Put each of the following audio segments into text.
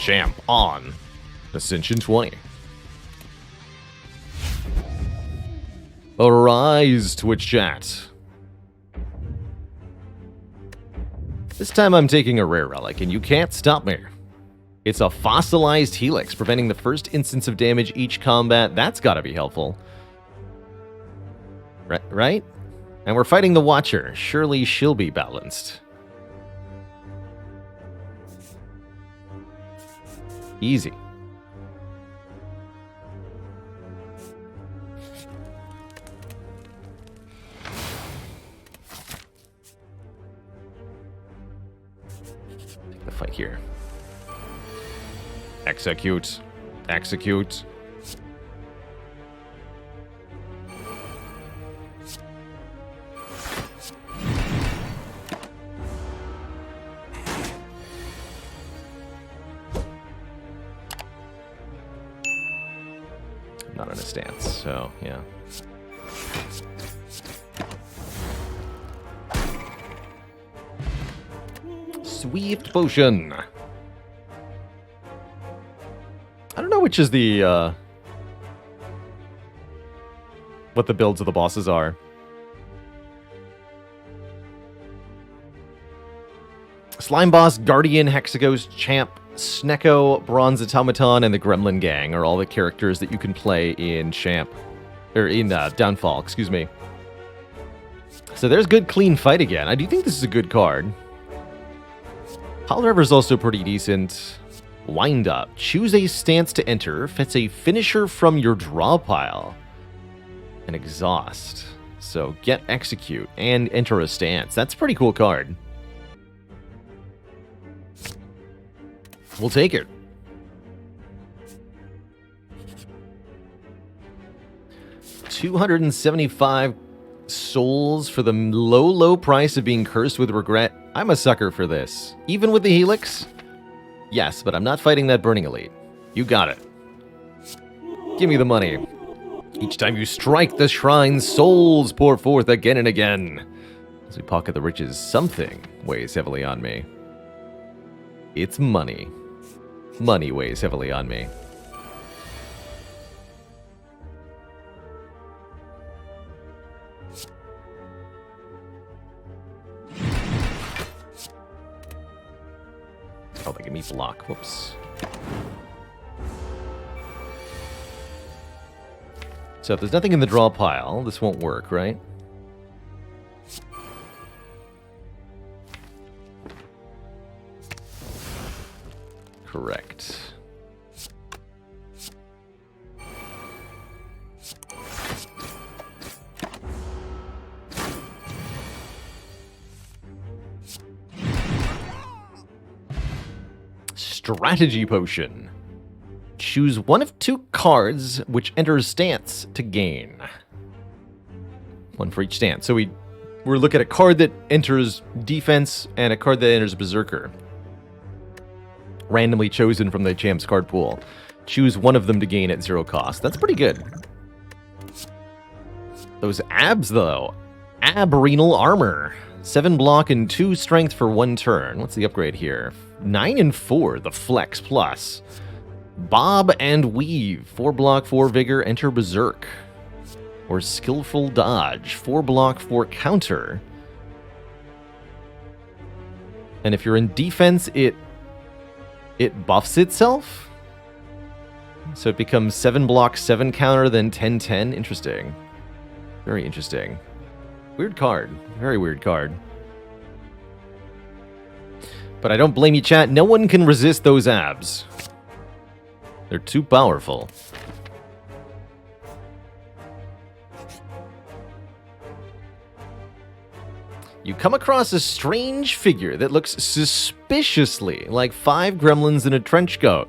champ on Ascension 20. Arise, Twitch chat. This time I'm taking a rare relic, and you can't stop me. It's a fossilized helix, preventing the first instance of damage each combat. That's gotta be helpful. Right? And we're fighting the Watcher. Surely she'll be balanced. Easy. Take the fight here. Execute. Execute. Not in a stance, so yeah. Swift potion. I don't know which is the what the builds of the bosses are. Slime Boss, Guardian, Hexaghost, Champ, Snecko, Bronze Automaton, and the Gremlin Gang are all the characters that you can play in Champ. Or in Downfall, excuse me. So there's good clean fight again. I do think this is a good card. Pile Driver is also pretty decent. Wind Up. Choose a stance to enter. Fetch a finisher from your draw pile. And Exhaust. So get Execute and enter a stance. That's a pretty cool card. We'll take it. $275 souls for the low price of being cursed with regret. I'm a sucker for this. Even with the Helix? Yes, but I'm not fighting that Burning Elite. You got it. Give me the money. Each time you strike the shrine, souls pour forth again and again. As we pocket the riches, something weighs heavily on me. It's money. Money weighs heavily on me. Oh, they give me block. Whoops. So if there's nothing in the draw pile, this won't work, right? Correct. Strategy Potion. Choose one of two cards which enters stance to gain. One for each stance. So we're looking at a card that enters defense and a card that enters Berserker. Randomly chosen from the champ's card pool. Choose one of them to gain at 0 cost. That's pretty good. Those abs, though. Abrenal Armor. 7 block and 2 strength for 1 turn. What's the upgrade here? 9 and 4, the Flex Plus. Bob and Weave. 4 block, 4 vigor, enter Berserk. Or Skillful Dodge. 4 block, 4 counter. And if you're in defense, it buffs itself? So it becomes 7 block, 7 counter, then 10-10. Interesting. Very interesting. Weird card. Very weird card. But I don't blame you, chat. No one can resist those abs. They're too powerful. You come across a strange figure that looks suspiciously like 5 gremlins in a trench coat.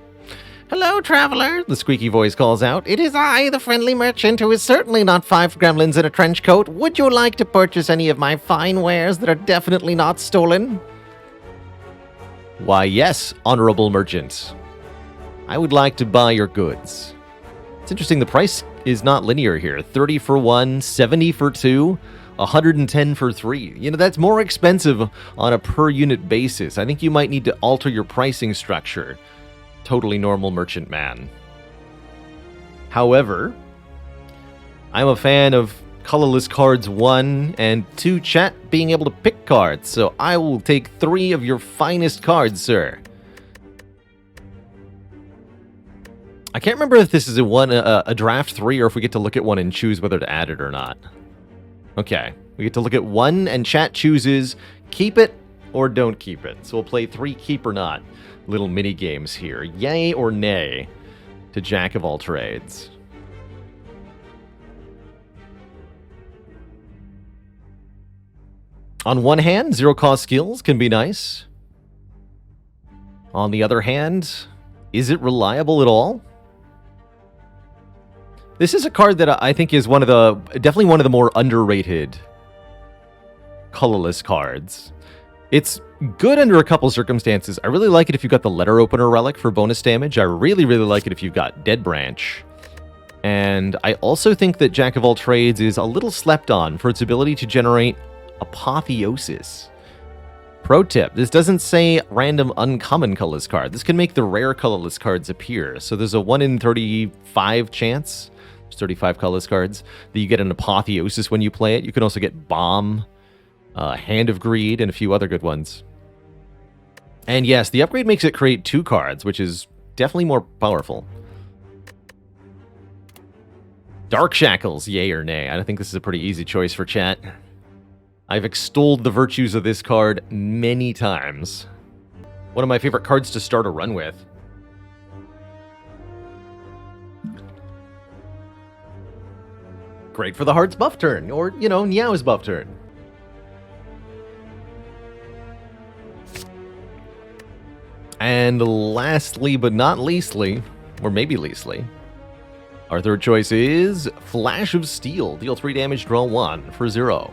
"Hello, traveler," the squeaky voice calls out. "It is I, the friendly merchant, who is certainly not 5 gremlins in a trench coat. Would you like to purchase any of my fine wares that are definitely not stolen?" Why, yes, honorable merchant. I would like to buy your goods. It's interesting, the price is not linear here. 30 for 1, 70 for 2, 110 for 3. You know, that's more expensive on a per unit basis. I think you might need to alter your pricing structure totally normal merchant man. However, I'm a fan of colorless cards 1 and 2 chat being able to pick cards, so I will take 3 of your finest cards, sir. I can't remember if this is a draft 3 or if we get to look at one and choose whether to add it or not. Okay, we get to look at 1 and chat chooses keep it or don't keep it. So we'll play 3 keep or not little mini games here. Yay or nay to Jack of all trades. On one hand, zero cost skills can be nice. On the other hand, is it reliable at all? This is a card that I think is definitely one of the more underrated colorless cards. It's good under a couple circumstances. I really like it if you've got the letter opener relic for bonus damage. I really, really like it if you've got Dead Branch. And I also think that Jack of all trades is a little slept on for its ability to generate Apotheosis. Pro tip, this doesn't say random uncommon colorless card. This can make the rare colorless cards appear. So there's a 1 in 35 chance, there's 35 colorless cards, that you get an Apotheosis when you play it. You can also get Bomb, Hand of Greed, and a few other good ones. And yes, the upgrade makes it create 2 cards, which is definitely more powerful. Dark Shackles, yay or nay? I think this is a pretty easy choice for chat. I've extolled the virtues of this card many times. One of my favorite cards to start a run with. Great for the Heart's buff turn, or, you know, Neow's buff turn. And lastly, but not leastly, or maybe leastly, our third choice is Flash of Steel. Deal 3 damage, draw 1 for 0.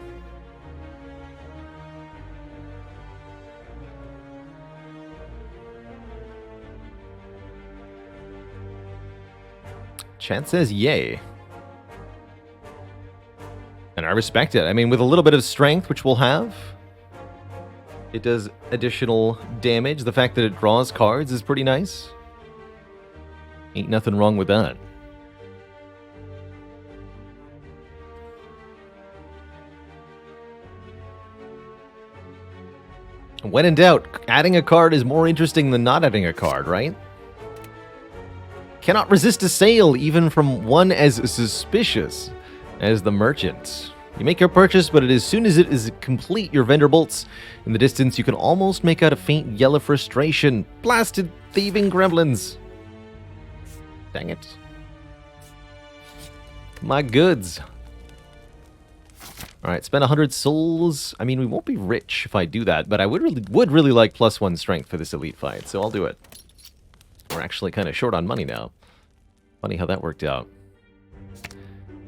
Chat says yay. And I respect it. I mean, with a little bit of strength, which we'll have, it does additional damage. The fact that it draws cards is pretty nice. Ain't nothing wrong with that. When in doubt, adding a card is more interesting than not adding a card, right? Cannot resist a sale, even from one as suspicious as the merchant. You make your purchase, but as soon as it is complete, your vendor bolts. In the distance, you can almost make out a faint yell of frustration. Blasted thieving gremlins. Dang it. My goods. Alright, spend 100 souls. I mean, we won't be rich if I do that, but I would really like +1 strength for this elite fight, so I'll do it. We're actually kind of short on money now. Funny how that worked out.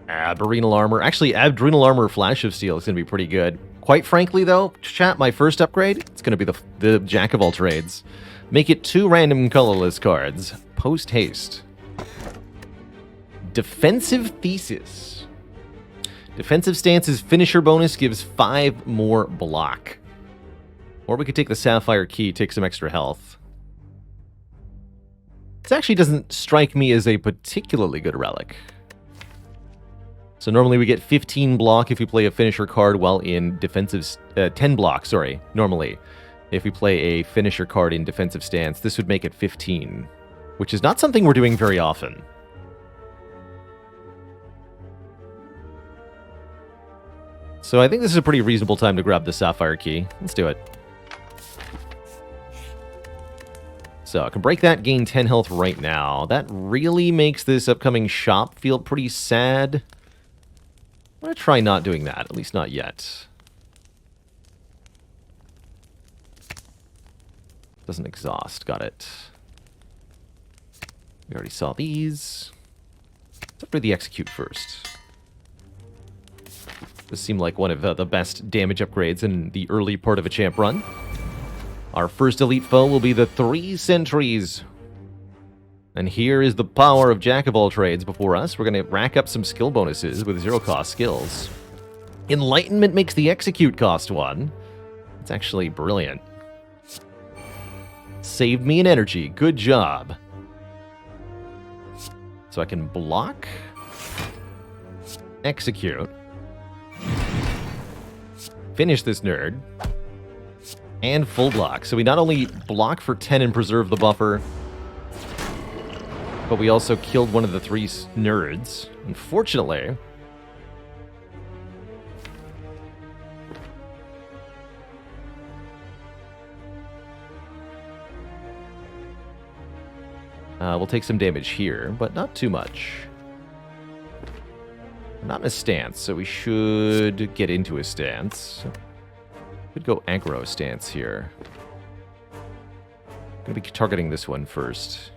Abdorenal Armor. Actually, Abdorenal Armor Flash of Steel is going to be pretty good. Quite frankly, though, chat, my first upgrade, it's going to be the Jack of all trades. Make it 2 random colorless cards. Post haste. Defensive Thesis. Defensive Stance's finisher bonus gives 5 more block. Or we could take the Sapphire Key, take some extra health. This actually doesn't strike me as a particularly good relic. So normally we get 15 block if we play a finisher card while in defensive... 10 block, sorry, normally. If we play a finisher card in defensive stance, this would make it 15. Which is not something we're doing very often. So I think this is a pretty reasonable time to grab the Sapphire Key. Let's do it. So I can break that, gain 10 health right now. That really makes this upcoming shop feel pretty sad. I'm going to try not doing that, at least not yet. Doesn't exhaust, got it. We already saw these. Let's upgrade the execute first. This seemed like one of the best damage upgrades in the early part of a champ run. Our first elite foe will be the 3 sentries. And here is the power of Jack of all trades before us. We're going to rack up some skill bonuses with 0 cost skills. Enlightenment makes the execute cost 1. It's actually brilliant. Saved me an energy. Good job. So I can block, execute, finish this nerd, and full block. So we not only block for 10 and preserve the buffer, but we also killed one of the 3 nerds. Unfortunately, we'll take some damage here, but not too much. We're not in a stance, so we should get into a stance. Could go aggro stance here. Gonna be targeting this one first.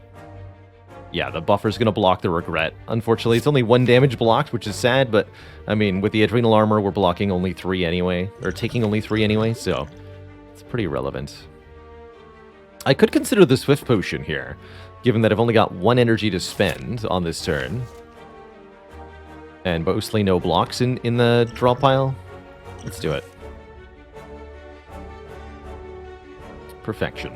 Yeah, the buffer's gonna block the regret. Unfortunately, it's only 1 damage blocked, which is sad, but I mean, with the adrenal armor, we're blocking only 3 anyway, or taking only 3 anyway, so it's pretty irrelevant. I could consider the Swift Potion here, given that I've only got 1 energy to spend on this turn. And mostly no blocks in the draw pile. Let's do it. Perfection.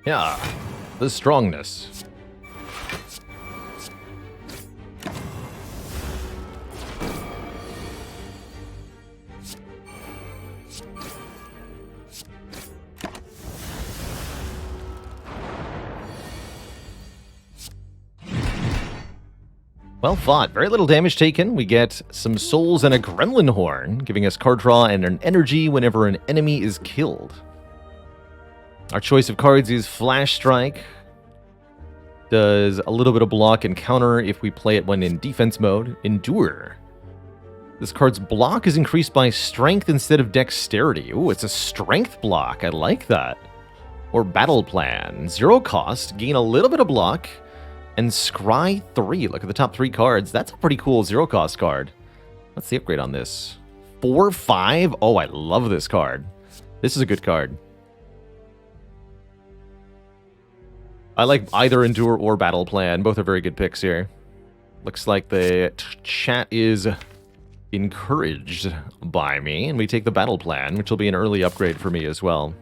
Yeah, the strongness. Well fought. Very little damage taken. We get some souls and a gremlin horn, giving us card draw and an energy whenever an enemy is killed. Our choice of cards is Flash Strike. Does a little bit of block and counter if we play it when in defense mode. Endure. This card's block is increased by strength instead of dexterity. Ooh, it's a strength block. I like that. Or Battle Plan. 0 cost, gain a little bit of block, and Scry 3. Look at the top 3 cards. That's a pretty cool 0 cost card. What's the upgrade on this? 4/5? Oh, I love this card. This is a good card. I like either Endure or Battle Plan. Both are very good picks here. Looks like the chat is encouraged by me, and we take the Battle Plan, which will be an early upgrade for me as well.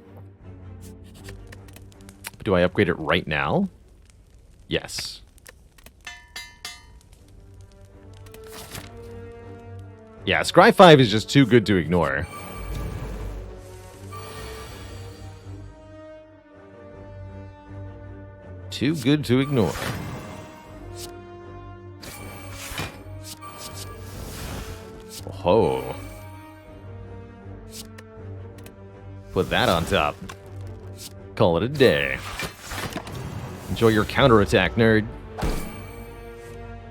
Do I upgrade it right now? Yes. Yeah, Scry 5 is just too good to ignore. Too good to ignore. Oh. Put that on top. Call it a day. Enjoy your counterattack, nerd.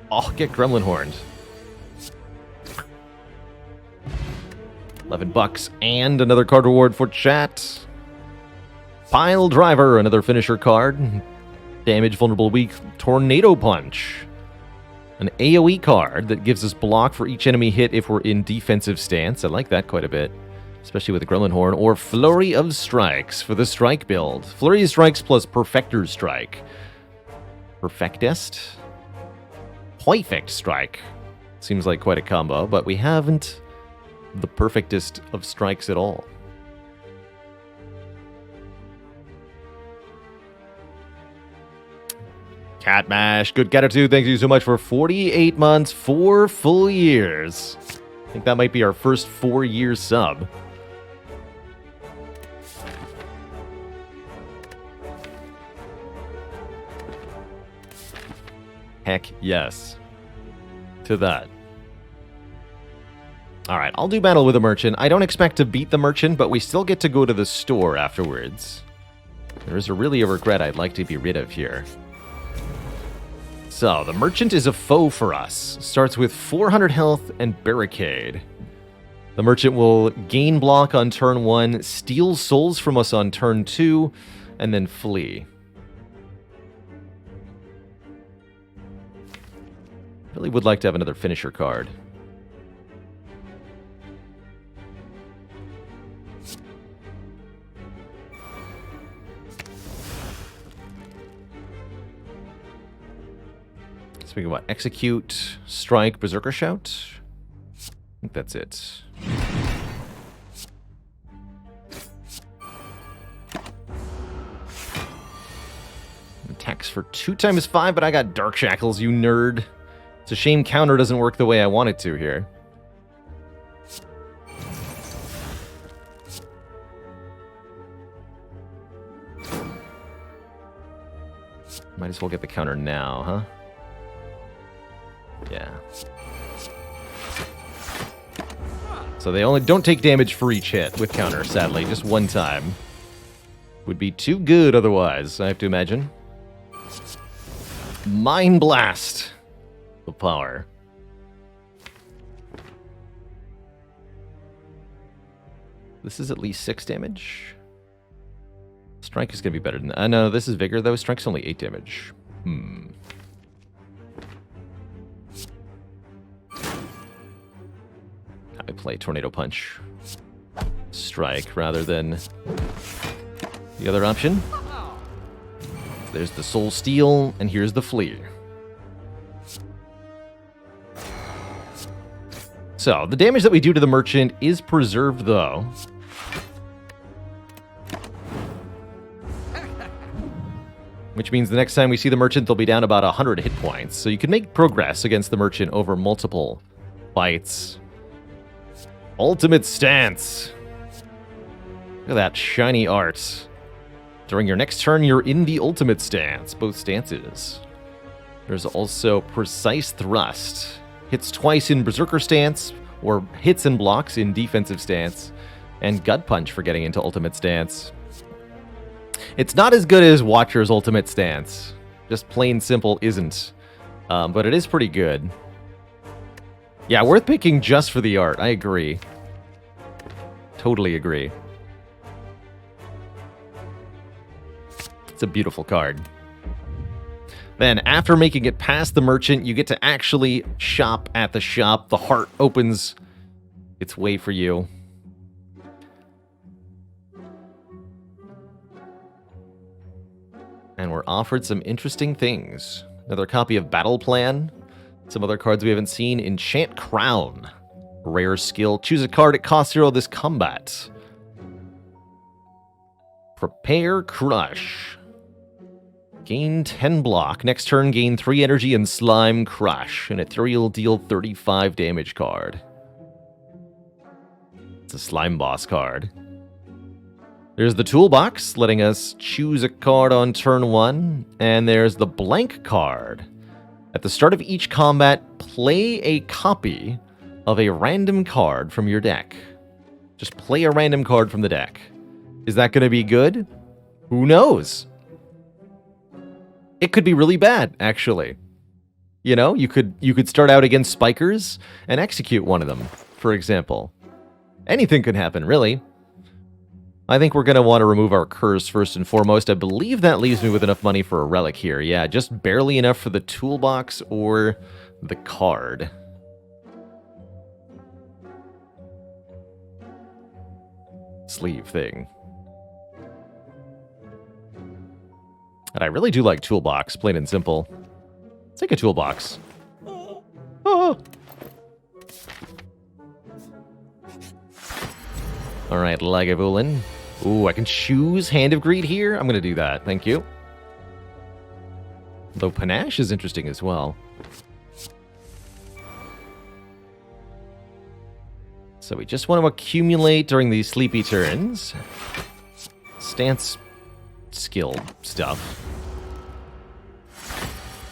Oh, get gremlin horned. $11 and another card reward for chat. Pile Driver, another finisher card. Damage, vulnerable, weak, Tornado Punch. An AoE card that gives us block for each enemy hit if we're in defensive stance. I like that quite a bit, especially with the Gremlin Horn. Or Flurry of Strikes for the Strike build. Flurry of Strikes plus Perfector's Strike. Perfectest? Perfect Strike. Seems like quite a combo, but we haven't the perfectest of strikes at all. Cat Mash, good gratitude. Thank you so much for 48 months, 4 full years. I think that might be our first 4-year sub. Heck yes. To that. Alright, I'll do battle with the merchant. I don't expect to beat the merchant, but we still get to go to the store afterwards. There is really a regret I'd like to be rid of here. So, the merchant is a foe for us. Starts with 400 health and barricade. The merchant will gain block on turn 1, steal souls from us on turn 2, and then flee. Really would like to have another finisher card. Speaking about execute, strike, berserker shout. I think that's it. Attacks for 2 times 5, but I got Dark Shackles, you nerd. It's a shame counter doesn't work the way I want it to here. Might as well get the counter now, huh? Yeah. So they only don't take damage for each hit with counter, sadly. Just one time. Would be too good otherwise, I have to imagine. Mind Blast. The power. This is at least 6 damage. Strike is going to be better than that. No, this is Vigor, though. Strike's only 8 damage. I play Tornado Punch. Strike rather than the other option. There's the Soul Steal, and here's the Flee. So, the damage that we do to the Merchant is preserved, though. Which means the next time we see the Merchant, they'll be down about 100 hit points. So you can make progress against the Merchant over multiple fights. Ultimate Stance. Look at that shiny art. During your next turn, you're in the Ultimate Stance. Both stances. There's also Precise Thrust. Hits twice in Berserker Stance, or hits and blocks in Defensive Stance. And Gut Punch for getting into Ultimate Stance. It's not as good as Watcher's Ultimate Stance. Just plain simple isn't. But it is pretty good. Yeah, worth picking just for the art. I agree. Totally agree. It's a beautiful card. Then, after making it past the Merchant, you get to actually shop at the shop. The heart opens its way for you. And we're offered some interesting things. Another copy of Battle Plan. Some other cards we haven't seen. Enchant Crown. Rare skill. Choose a card. It costs 0 this combat. Prepare Crush. Gain 10 block. Next turn, gain 3 energy and Slime Crush. An ethereal deal 35 damage card. It's a Slime Boss card. There's the toolbox, letting us choose a card on turn 1. And there's the blank card. At the start of each combat, play a copy of a random card from your deck. Just play a random card from the deck. Is that going to be good? Who knows? It could be really bad, actually. You know, you could start out against Spikers and execute one of them, for example. Anything could happen, really. I think we're going to want to remove our Curse first and foremost. I believe that leaves me with enough money for a relic here. Yeah, just barely enough for the toolbox or the card. Sleeve thing. And I really do like toolbox, plain and simple. Let's take a toolbox. Oh. Alright, Lagavulin. Ooh, I can choose Hand of Greed here? I'm going to do that, thank you. Though Panache is interesting as well. So we just want to accumulate during these sleepy turns. Stance skill stuff.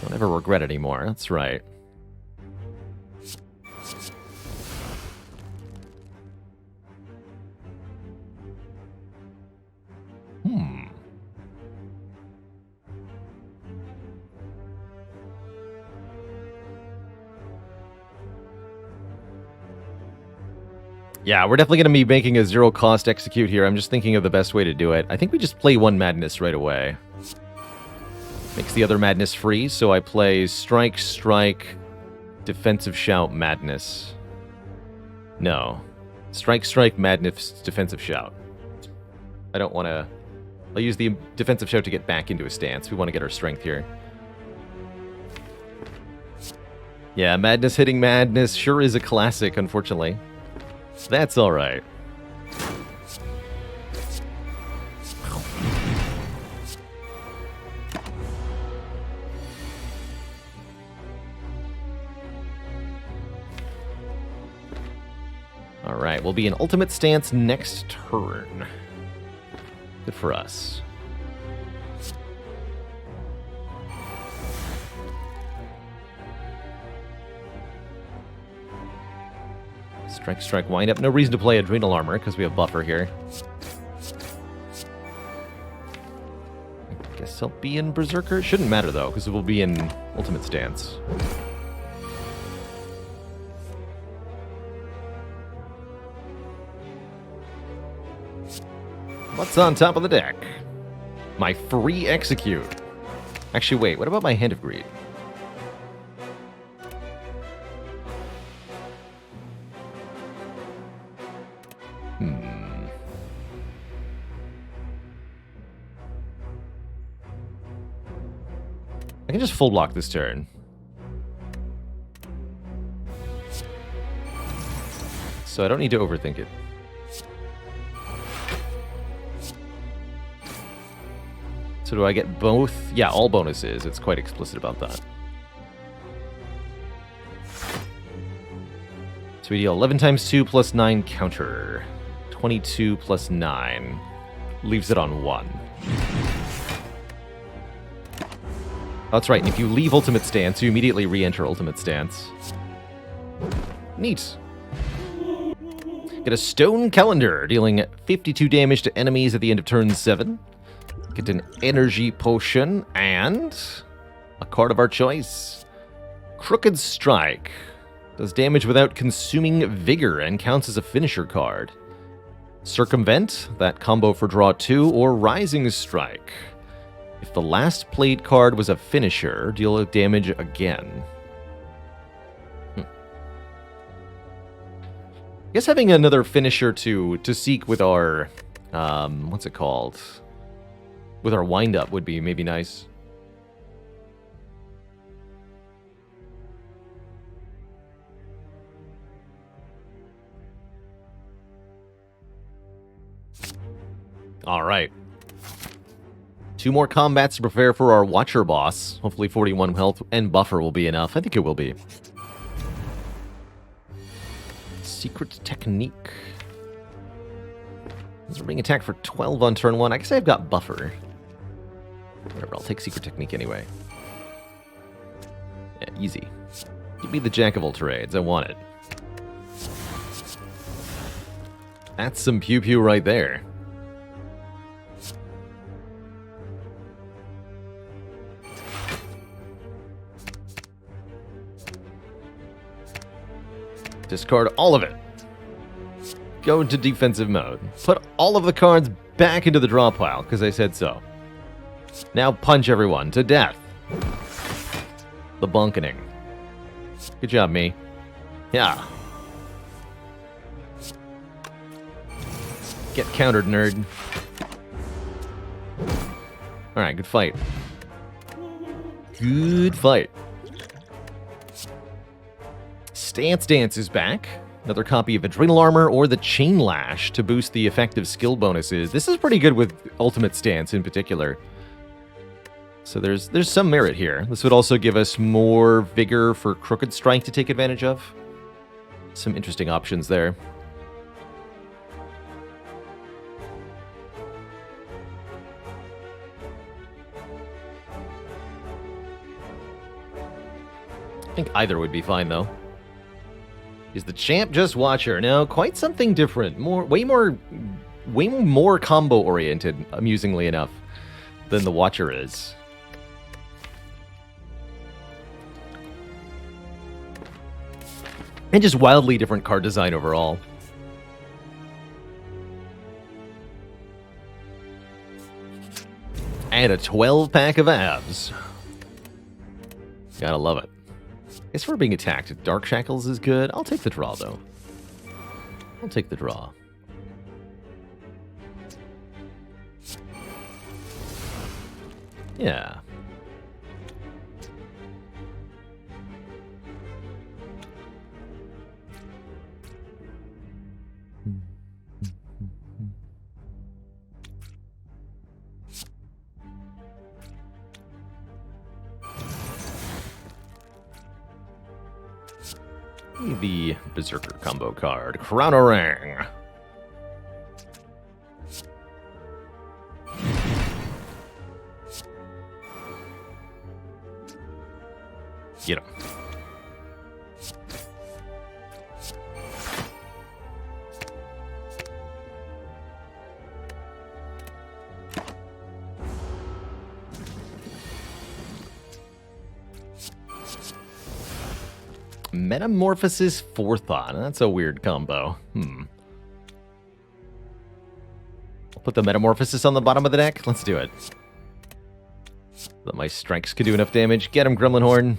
Don't ever regret anymore, that's right. Yeah, we're definitely going to be making a zero-cost execute here. I'm just thinking of the best way to do it. I think we just play one Madness right away. Makes the other Madness free, so I play Strike, Strike, Defensive Shout, Madness. No. Strike, Strike, Madness, Defensive Shout. I don't want to... I'll use the Defensive Shout to get back into a stance. We want to get our strength here. Yeah, Madness hitting Madness sure is a classic, unfortunately. That's alright. Alright, we'll be in ultimate stance next turn. Good for us. Strike, strike, wind up. No reason to play Adrenal Armor because we have buffer here. I guess I'll be in Berserker. Shouldn't matter though, because it will be in ultimate stance. What's on top of the deck? My free execute. Actually, wait, what about my Hand of Greed? I can just full block this turn. So I don't need to overthink it. So do I get both? Yeah, all bonuses. It's quite explicit about that. So we deal 11 times 2 plus 9 counter. 22 plus 9. Leaves it on 1. That's right, and if you leave ultimate stance, you immediately re-enter ultimate stance. Neat. Get a stone calendar, dealing 52 damage to enemies at the end of turn 7. Get an energy potion, and a card of our choice. Crooked Strike. Does damage without consuming vigor and counts as a finisher card. Circumvent, that combo for draw 2, or Rising Strike. If the last played card was a finisher, deal damage again. I guess having another finisher to seek with our, what's it called? With our wind-up would be maybe nice. All right. 2 more combats to prepare for our Watcher boss. Hopefully 41 health and buffer will be enough. I think it will be. Secret Technique. This is a ring attack for 12 on turn 1. I guess I've got buffer. Whatever, I'll take Secret Technique anyway. Yeah, easy. Give me the Jack of all trades. I want it. That's some pew-pew right there. Discard all of it. Go into defensive mode. Put all of the cards back into the draw pile, because I said so. Now punch everyone to death. The bunkening. Good job, me. Yeah. Get countered, nerd. Alright, good fight. Good fight. Stance Dance is back. Another copy of Adrenal Armor or the Chain Lash to boost the effective skill bonuses. This is pretty good with Ultimate Stance in particular. So there's some merit here. This would also give us more vigor for Crooked Strike to take advantage of. Some interesting options there. I think either would be fine though. Is the champ just Watcher? No, quite something different. Way more combo oriented, amusingly enough, than the Watcher is. And just wildly different card design overall. And a 12-pack of abs. Gotta love it. Guess we're being attacked. Dark Shackles is good. I'll take the draw, though. I'll take the draw. Yeah. The Berserker combo card. Crown-O-Rang. Get him. Metamorphosis Forethought. That's a weird combo. I'll put the Metamorphosis on the bottom of the deck. Let's do it. That my strikes could do enough damage. Get him, Gremlin Horn.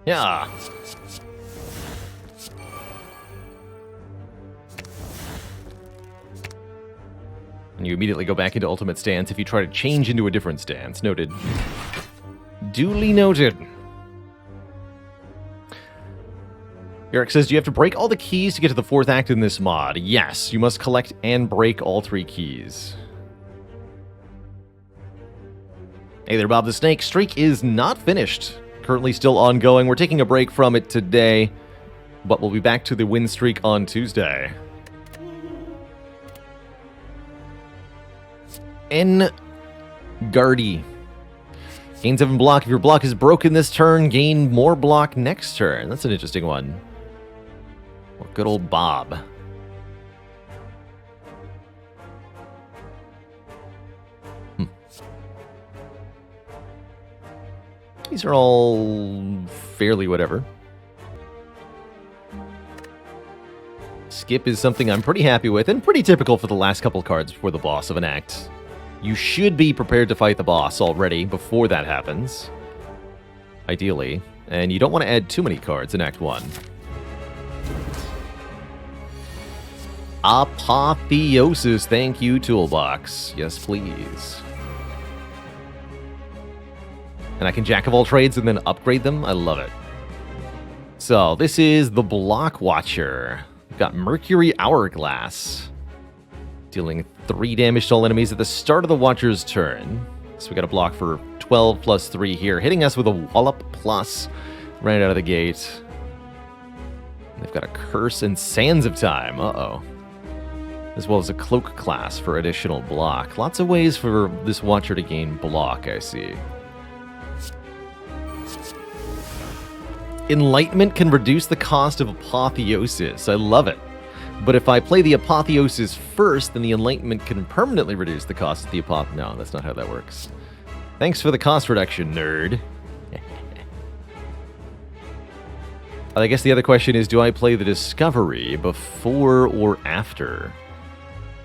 Yeah. And you immediately go back into ultimate stance if you try to change into a different stance. Noted. Duly noted. Eric says, do you have to break all the keys to get to the 4th act in this mod? Yes, you must collect and break all 3 keys. Hey there, Bob the Snake. Streak is not finished. Currently still ongoing. We're taking a break from it today, but we'll be back to the win streak on Tuesday. Gardy. Gain 7 block. If your block is broken this turn, gain more block next turn. That's an interesting one. Well, good old Bob. These are all fairly whatever. Skip is something I'm pretty happy with, and pretty typical for the last couple cards before the boss of an act. You should be prepared to fight the boss already before that happens. Ideally. And you don't want to add too many cards in Act 1. Apotheosis. Thank you, Toolbox. Yes, please. And I can Jack of all trades and then upgrade them? I love it. So, this is the Block Watcher. We've got Mercury Hourglass. Dealing 3 damage to all enemies at the start of the Watcher's turn. So we got a block for 12 plus 3 here, hitting us with a Wallop plus right out of the gate. They've got a Curse and Sands of Time. Uh-oh. As well as a Cloak class for additional block. Lots of ways for this Watcher to gain block, I see. Enlightenment can reduce the cost of Apotheosis. I love it. But if I play the Apotheosis first, then the Enlightenment can permanently reduce the cost of the No, that's not how that works. Thanks for the cost reduction, nerd. I guess the other question is, do I play the Discovery before or after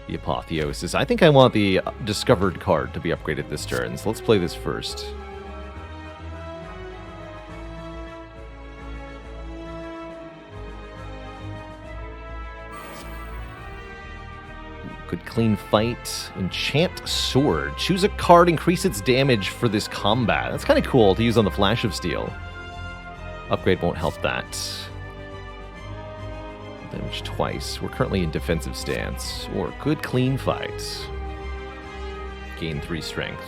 the Apotheosis? I think I want the Discovered card to be upgraded this turn, so let's play this first. Good clean fight. Enchant Sword. Choose a card, increase its damage for this combat. That's kind of cool to use on the Flash of Steel. Upgrade won't help that. Damage twice. We're currently in defensive stance. Or good clean fight. Gain 3 strength.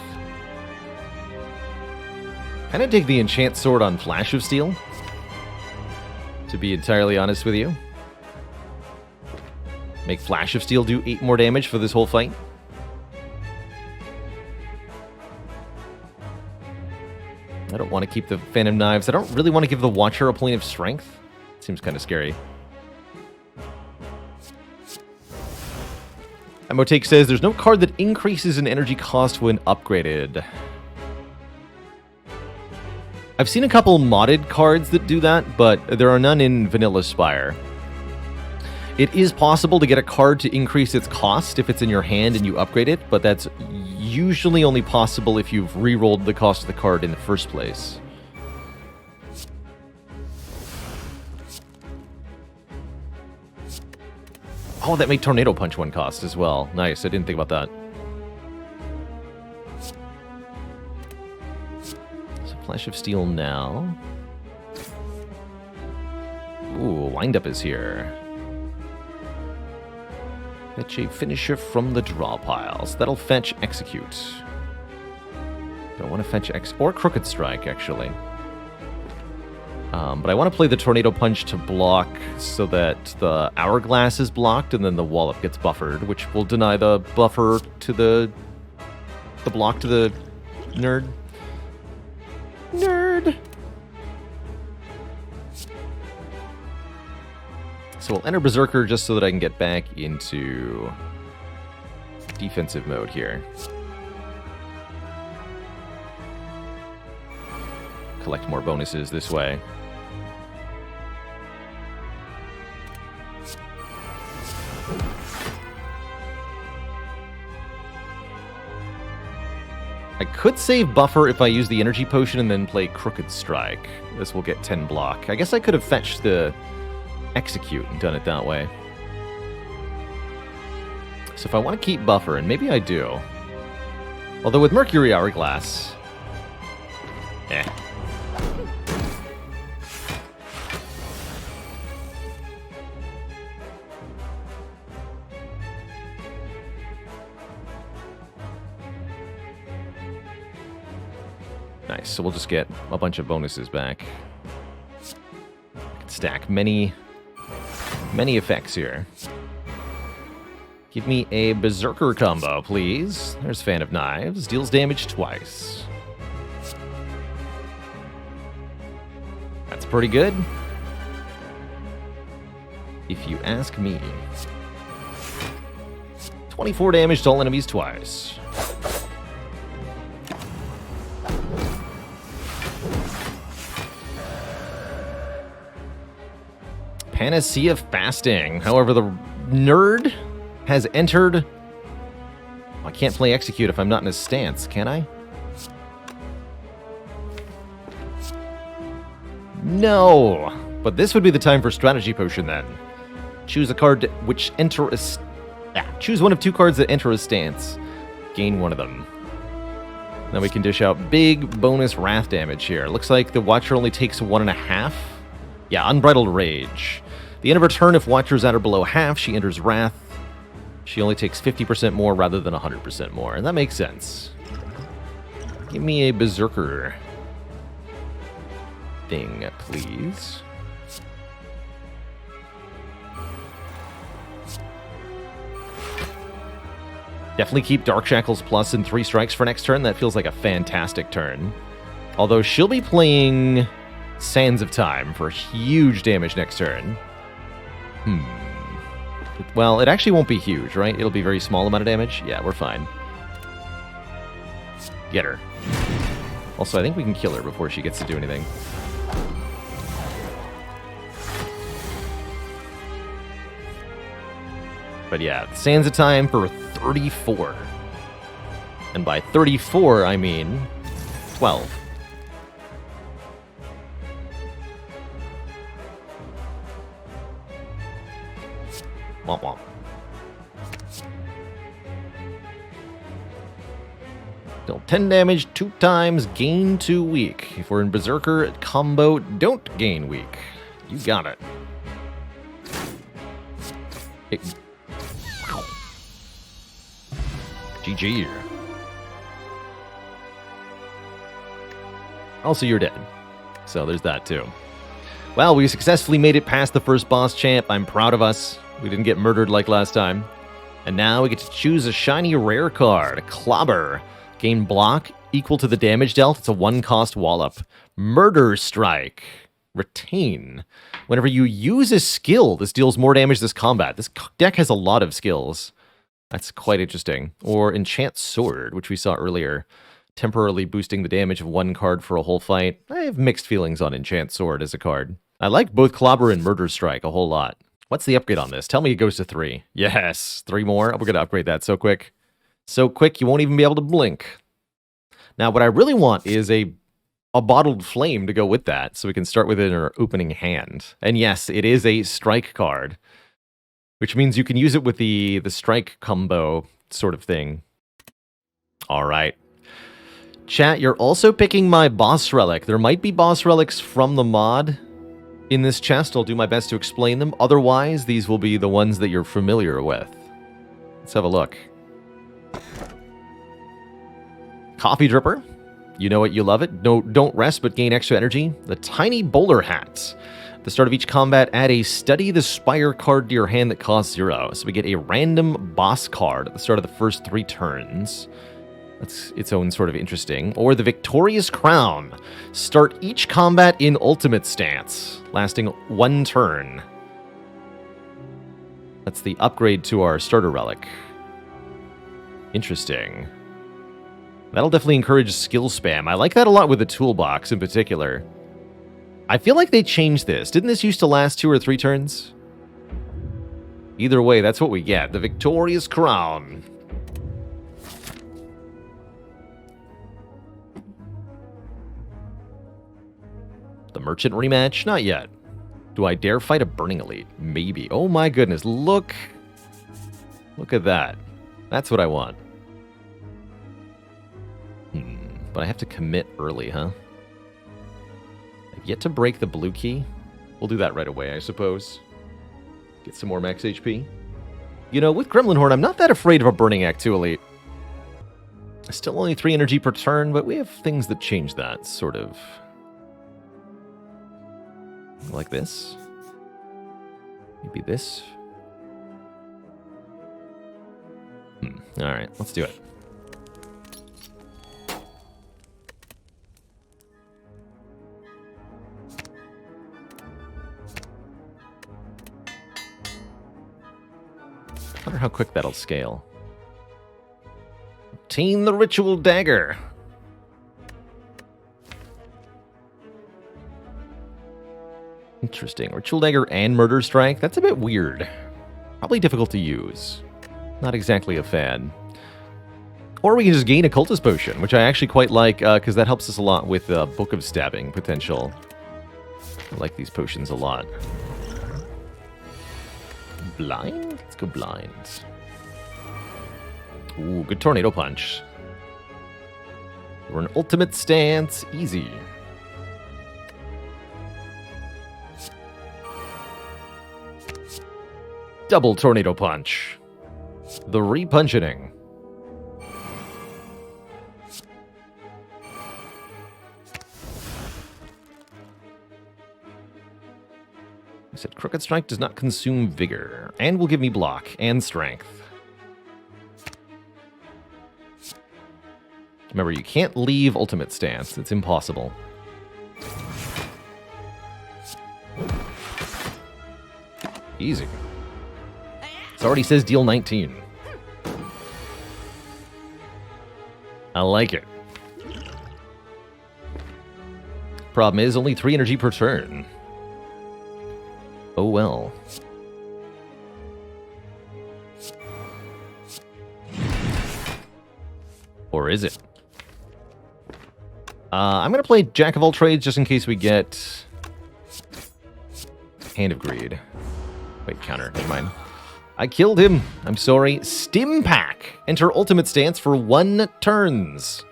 Kind of dig the Enchant Sword on Flash of Steel, to be entirely honest with you. Make Flash of Steel do 8 more damage for this whole fight. I don't want to keep the Phantom Knives. I don't really want to give the Watcher a point of strength. Seems kind of scary. Amotake says, there's no card that increases in energy cost when upgraded. I've seen a couple modded cards that do that, but there are none in Vanilla Spire. It is possible to get a card to increase its cost if it's in your hand and you upgrade it, but that's usually only possible if you've re-rolled the cost of the card in the first place. Oh, that made Tornado Punch 1 cost as well. Nice, I didn't think about that. So Flash of Steel now. Ooh, Windup is here. Fetch a finisher from the draw piles. That'll fetch Execute. Don't want to fetch or Crooked Strike, actually. But I want to play the Tornado Punch to block so that the Hourglass is blocked and then the Wallop gets buffered, which will deny the buffer to the block to the nerd. Nerd! So we'll enter Berserker just so that I can get back into defensive mode here. Collect more bonuses this way. I could save buffer if I use the energy potion and then play Crooked Strike. This will get 10 block. I guess I could have fetched the Execute and done it that way. So if I want to keep buffer, and maybe I do. Although with Mercury Hourglass... Nice, so we'll just get a bunch of bonuses back. I can stack many effects here. Give me a Berserker combo, please. There's Fan of Knives. Deals damage twice. That's pretty good, if you ask me. 24 damage to all enemies twice. Panacea Fasting. However, the nerd has entered... I can't play Execute if I'm not in his stance, can I? No! But this would be the time for Strategy Potion then. Choose a card which enter a... choose one of two cards that enter a stance. Gain one of them. Then we can dish out big bonus Wrath damage here. Looks like the Watcher only takes 1.5. Yeah, Unbridled Rage. The end of her turn, if Watcher's at or below half, she enters Wrath. She only takes 50% more rather than 100% more, and that makes sense. Give me a Berserker thing, please. Definitely keep Dark Shackles Plus and 3 strikes for next turn. That feels like a fantastic turn. Although she'll be playing Sands of Time for huge damage next turn. Well, it actually won't be huge, right? It'll be a very small amount of damage. Yeah, we're fine. Get her. Also, I think we can kill her before she gets to do anything. But yeah, Sands of Time for 34. And by 34, I mean 12. Womp womp. Deal 10 damage 2 times, gain 2 weak. If we're in Berserker combo, don't gain weak. You got it. Wow. GG. Also, you're dead. So there's that too. Well, we successfully made it past the first boss champ. I'm proud of us. We didn't get murdered like last time. And now we get to choose a shiny rare card. Clobber. Gain block equal to the damage dealt. It's a 1-cost Wallop. Murder Strike. Retain. Whenever you use a skill, this deals more damage this combat. This deck has a lot of skills. That's quite interesting. Or Enchant Sword, which we saw earlier. temporarily boosting the damage of one card for a whole fight. I have mixed feelings on Enchant Sword as a card. I like both Clobber and Murder Strike a whole lot. What's the upgrade on this? Tell me it goes to 3. Yes, 3 more. We're going to upgrade that so quick. So quick, you won't even be able to blink. Now, what I really want is a bottled flame to go with that, so we can start with it in our opening hand. And yes, it is a strike card, which means you can use it with the strike combo sort of thing. All right. Chat, you're also picking my boss relic. There might be boss relics from the mod in this chest. I'll do my best to explain them. Otherwise, these will be the ones that you're familiar with. Let's have a look. Coffee Dripper. You know it, you love it. No, don't rest, but gain extra energy. The Tiny Bowler Hat. At the start of each combat, add a Slay the Spire card to your hand that costs 0. So we get a random boss card at the start of the first 3 turns. That's its own sort of interesting. Or the Victorious Crown. Start each combat in ultimate stance, lasting 1 turn. That's the upgrade to our starter relic. Interesting. That'll definitely encourage skill spam. I like that a lot with the toolbox in particular. I feel like they changed this. Didn't this used to last 2 or 3 turns? Either way, that's what we get. The Victorious Crown. The Merchant rematch? Not yet. Do I dare fight a Burning Elite? Maybe. Oh my goodness, look. Look at that. That's what I want. But I have to commit early, huh? I've yet to break the blue key. We'll do that right away, I suppose. Get some more max HP. You know, with Gremlin Horn, I'm not that afraid of a Burning Act 2 Elite. Still only 3 energy per turn, but we have things that change that, sort of. Like this. Maybe this. Alright, let's do it. I wonder how quick that'll scale. Obtain the Ritual Dagger. Interesting. Ritual Dagger and Murder Strike? That's a bit weird. Probably difficult to use. Not exactly a fan. Or we can just gain a Cultist Potion, which I actually quite like, because that helps us a lot with Book of Stabbing potential. I like these potions a lot. Blind? Let's go blind. Ooh, good Tornado Punch. We're in ultimate stance. Easy. Double Tornado Punch. The Repuncheting. I said Crooked Strike does not consume vigor, and will give me block and strength. Remember, you can't leave ultimate stance. It's impossible. Easy. It already says deal 19. I like it. Problem is, only 3 energy per turn. Oh well. Or is it? I'm going to play Jack of all trades just in case we get Hand of Greed. Wait, counter. Never mind. I killed him. I'm sorry. Stim Pack. Enter ultimate stance for 1 turns.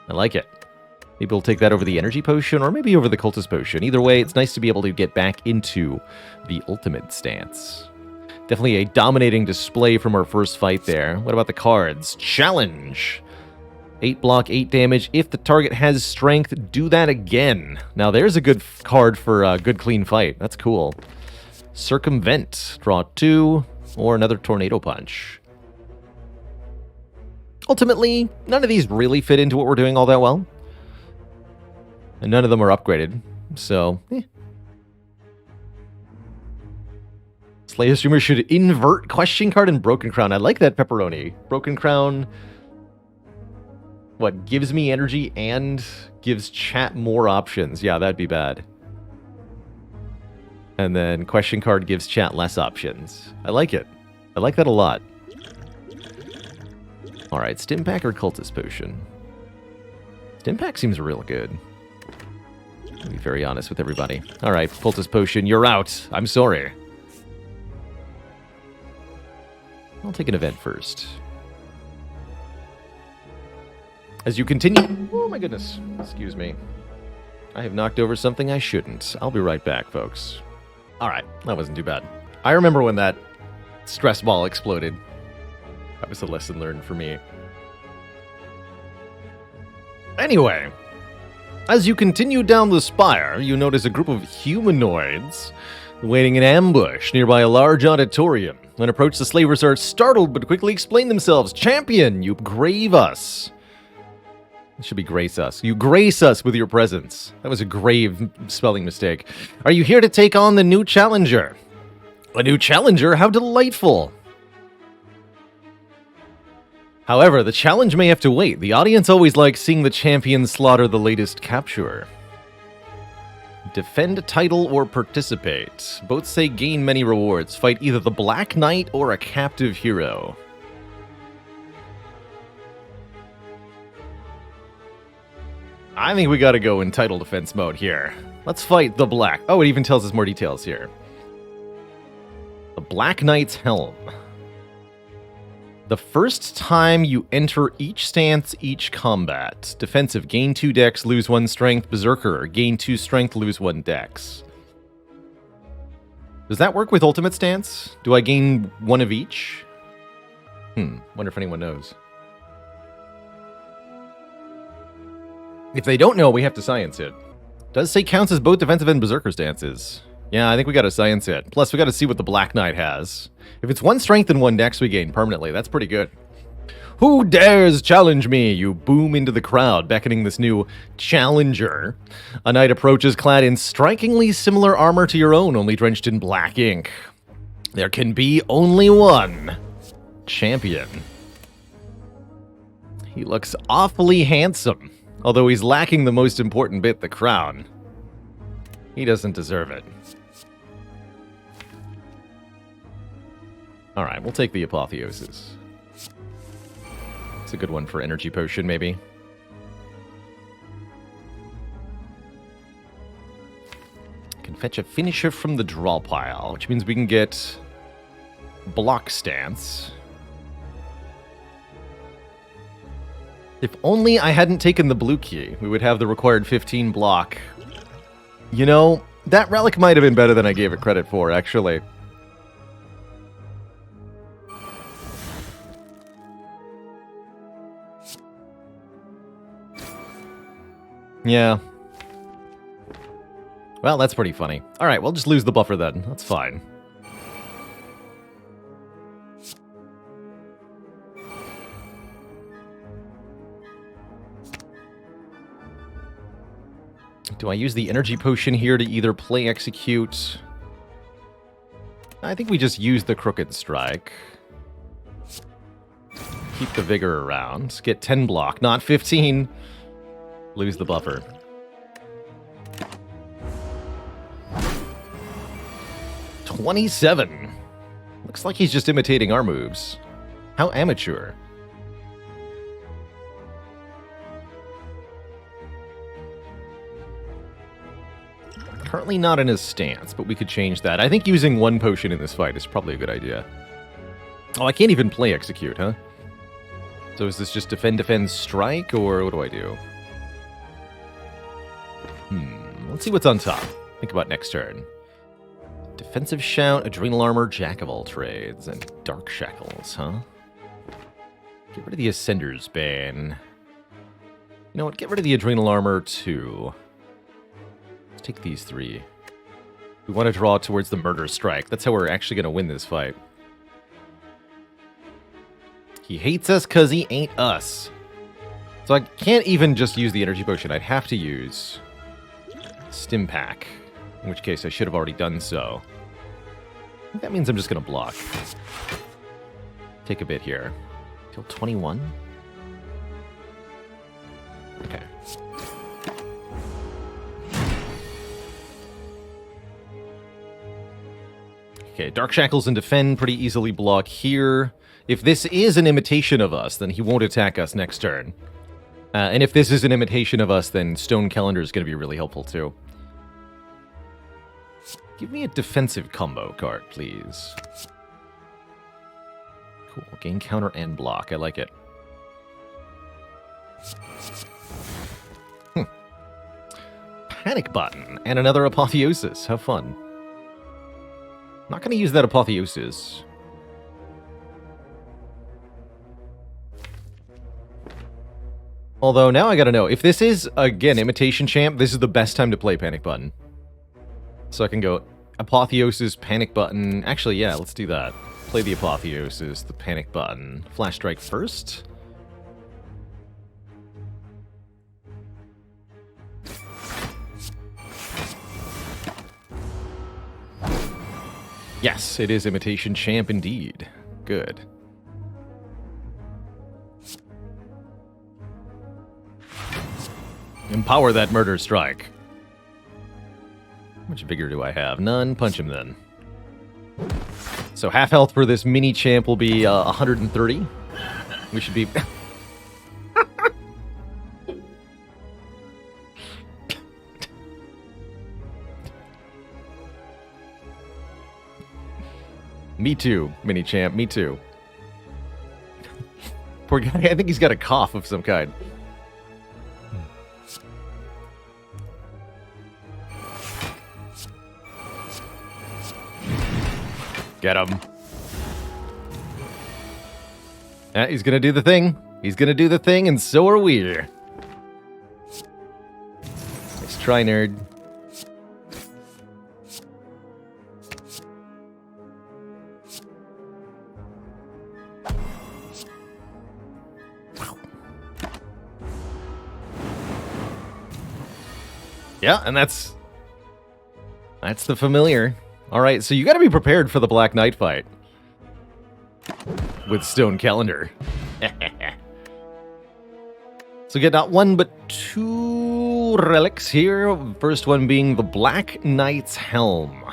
I like it. Maybe we'll take that over the energy potion, or maybe over the cultist potion. Either way, it's nice to be able to get back into the ultimate stance. Definitely a dominating display from our first fight there. What about the cards? Challenge. 8 block, 8 damage. If the target has strength, do that again. Now there's a good card for a good clean fight. That's cool. Circumvent. Draw 2, or another Tornado Punch. Ultimately, none of these really fit into what we're doing all that well. And none of them are upgraded, so, Slay the Streamer should invert Question Card and Broken Crown. I like that, Pepperoni. Broken Crown. What, gives me energy and gives chat more options? Yeah, that'd be bad. And then question card gives chat less options. I like it. I like that a lot. Alright, Stimpack or Cultist Potion? Stimpack seems real good. To be very honest with everybody. Alright, Cultist Potion, you're out. I'm sorry. I'll take an event first. As you continue... Oh my goodness. Excuse me. I have knocked over something I shouldn't. I'll be right back, folks. Alright, that wasn't too bad. I remember when that stress ball exploded. That was a lesson learned for me. Anyway, as you continue down the spire, you notice a group of humanoids waiting in ambush nearby a large auditorium. When approached, the slavers are startled but quickly explain themselves. Champion, you grave us. It should be grace us. You grace us with your presence. That was a grave spelling mistake. Are you here to take on the new challenger? A new challenger? How delightful. However, the challenge may have to wait. The audience always likes seeing the champion slaughter the latest capturer. Defend a title or participate. Both say gain many rewards. Fight either the Black Knight or a captive hero. I think we gotta go in title defense mode here. Let's fight the Black... Oh, it even tells us more details here. The Black Knight's Helm. The first time you enter each stance, each combat. Defensive, gain 2 dex, lose 1 strength. Berserker, gain 2 strength, lose 1 dex. Does that work with ultimate stance? Do I gain 1 of each? Wonder if anyone knows. If they don't know, we have to science it. Does say counts as both defensive and berserker stances. Yeah, I think we gotta science it. Plus, we gotta see what the Black Knight has. If it's 1 strength and 1 dex we gain permanently, that's pretty good. Who dares challenge me? You boom into the crowd, beckoning this new challenger. A knight approaches clad in strikingly similar armor to your own, only drenched in black ink. There can be only one champion. He looks awfully handsome. Although he's lacking the most important bit, the crown. He doesn't deserve it. Alright, we'll take the Apotheosis. It's a good one for Energy Potion, maybe. Can fetch a finisher from the draw pile, which means we can get Block Stance. If only I hadn't taken the blue key, we would have the required 15 block. You know, that relic might have been better than I gave it credit for, actually. Yeah. Well, that's pretty funny. Alright, we'll just lose the buffer then. That's fine. Do I use the energy potion here to either play execute? I think we just use the crooked strike. Keep the vigor around. Get 10 block, not 15. Lose the buffer. $27. Looks like he's just imitating our moves. How amateur. Currently not in his stance, but we could change that. I think using 1 potion in this fight is probably a good idea. Oh, I can't even play execute, huh? So is this just defend, strike, or what do I do? Let's see what's on top. Think about next turn. Defensive Shout, Adrenal Armor, Jack of all trades, and Dark Shackles, huh? Get rid of the Ascender's Bane. You know what? Get rid of the Adrenal Armor, too. Let's take these 3. We want to draw towards the Murder Strike. That's how we're actually going to win this fight. He hates us because he ain't us. So I can't even just use the Energy Potion. I'd have to use Stimpack. In which case I should have already done so. I think that means I'm just going to block. Take a bit here. Till 21. Okay. Okay, Dark Shackles and Defend pretty easily block here. If this is an imitation of us, then he won't attack us next turn. And if this is an imitation of us, then Stone Calendar is going to be really helpful too. Give me a defensive combo card, please. Cool. Gain counter and block. I like it. Panic Button and another Apotheosis. Have fun. Not going to use that Apotheosis. Although, now I gotta know, if this is, again, Imitation Champ, this is the best time to play Panic Button. So I can go Apotheosis, Panic Button. Actually, yeah, let's do that. Play the Apotheosis, the Panic Button. Flash Strike first. Yes, it is Imitation Champ indeed. Good. Empower that Murder Strike. How much vigor do I have? None. Punch him then. So half health for this mini champ will be 130. We should be... Me too, mini champ. Me too. Poor guy. I think he's got a cough of some kind. Get him. He's gonna do the thing. He's gonna do the thing, and so are we. Nice try, nerd. Yeah, and that's the familiar. Alright, so you gotta be prepared for the Black Knight fight. With Stone Calendar. So get not one, but two relics here. First one being the Black Knight's Helm.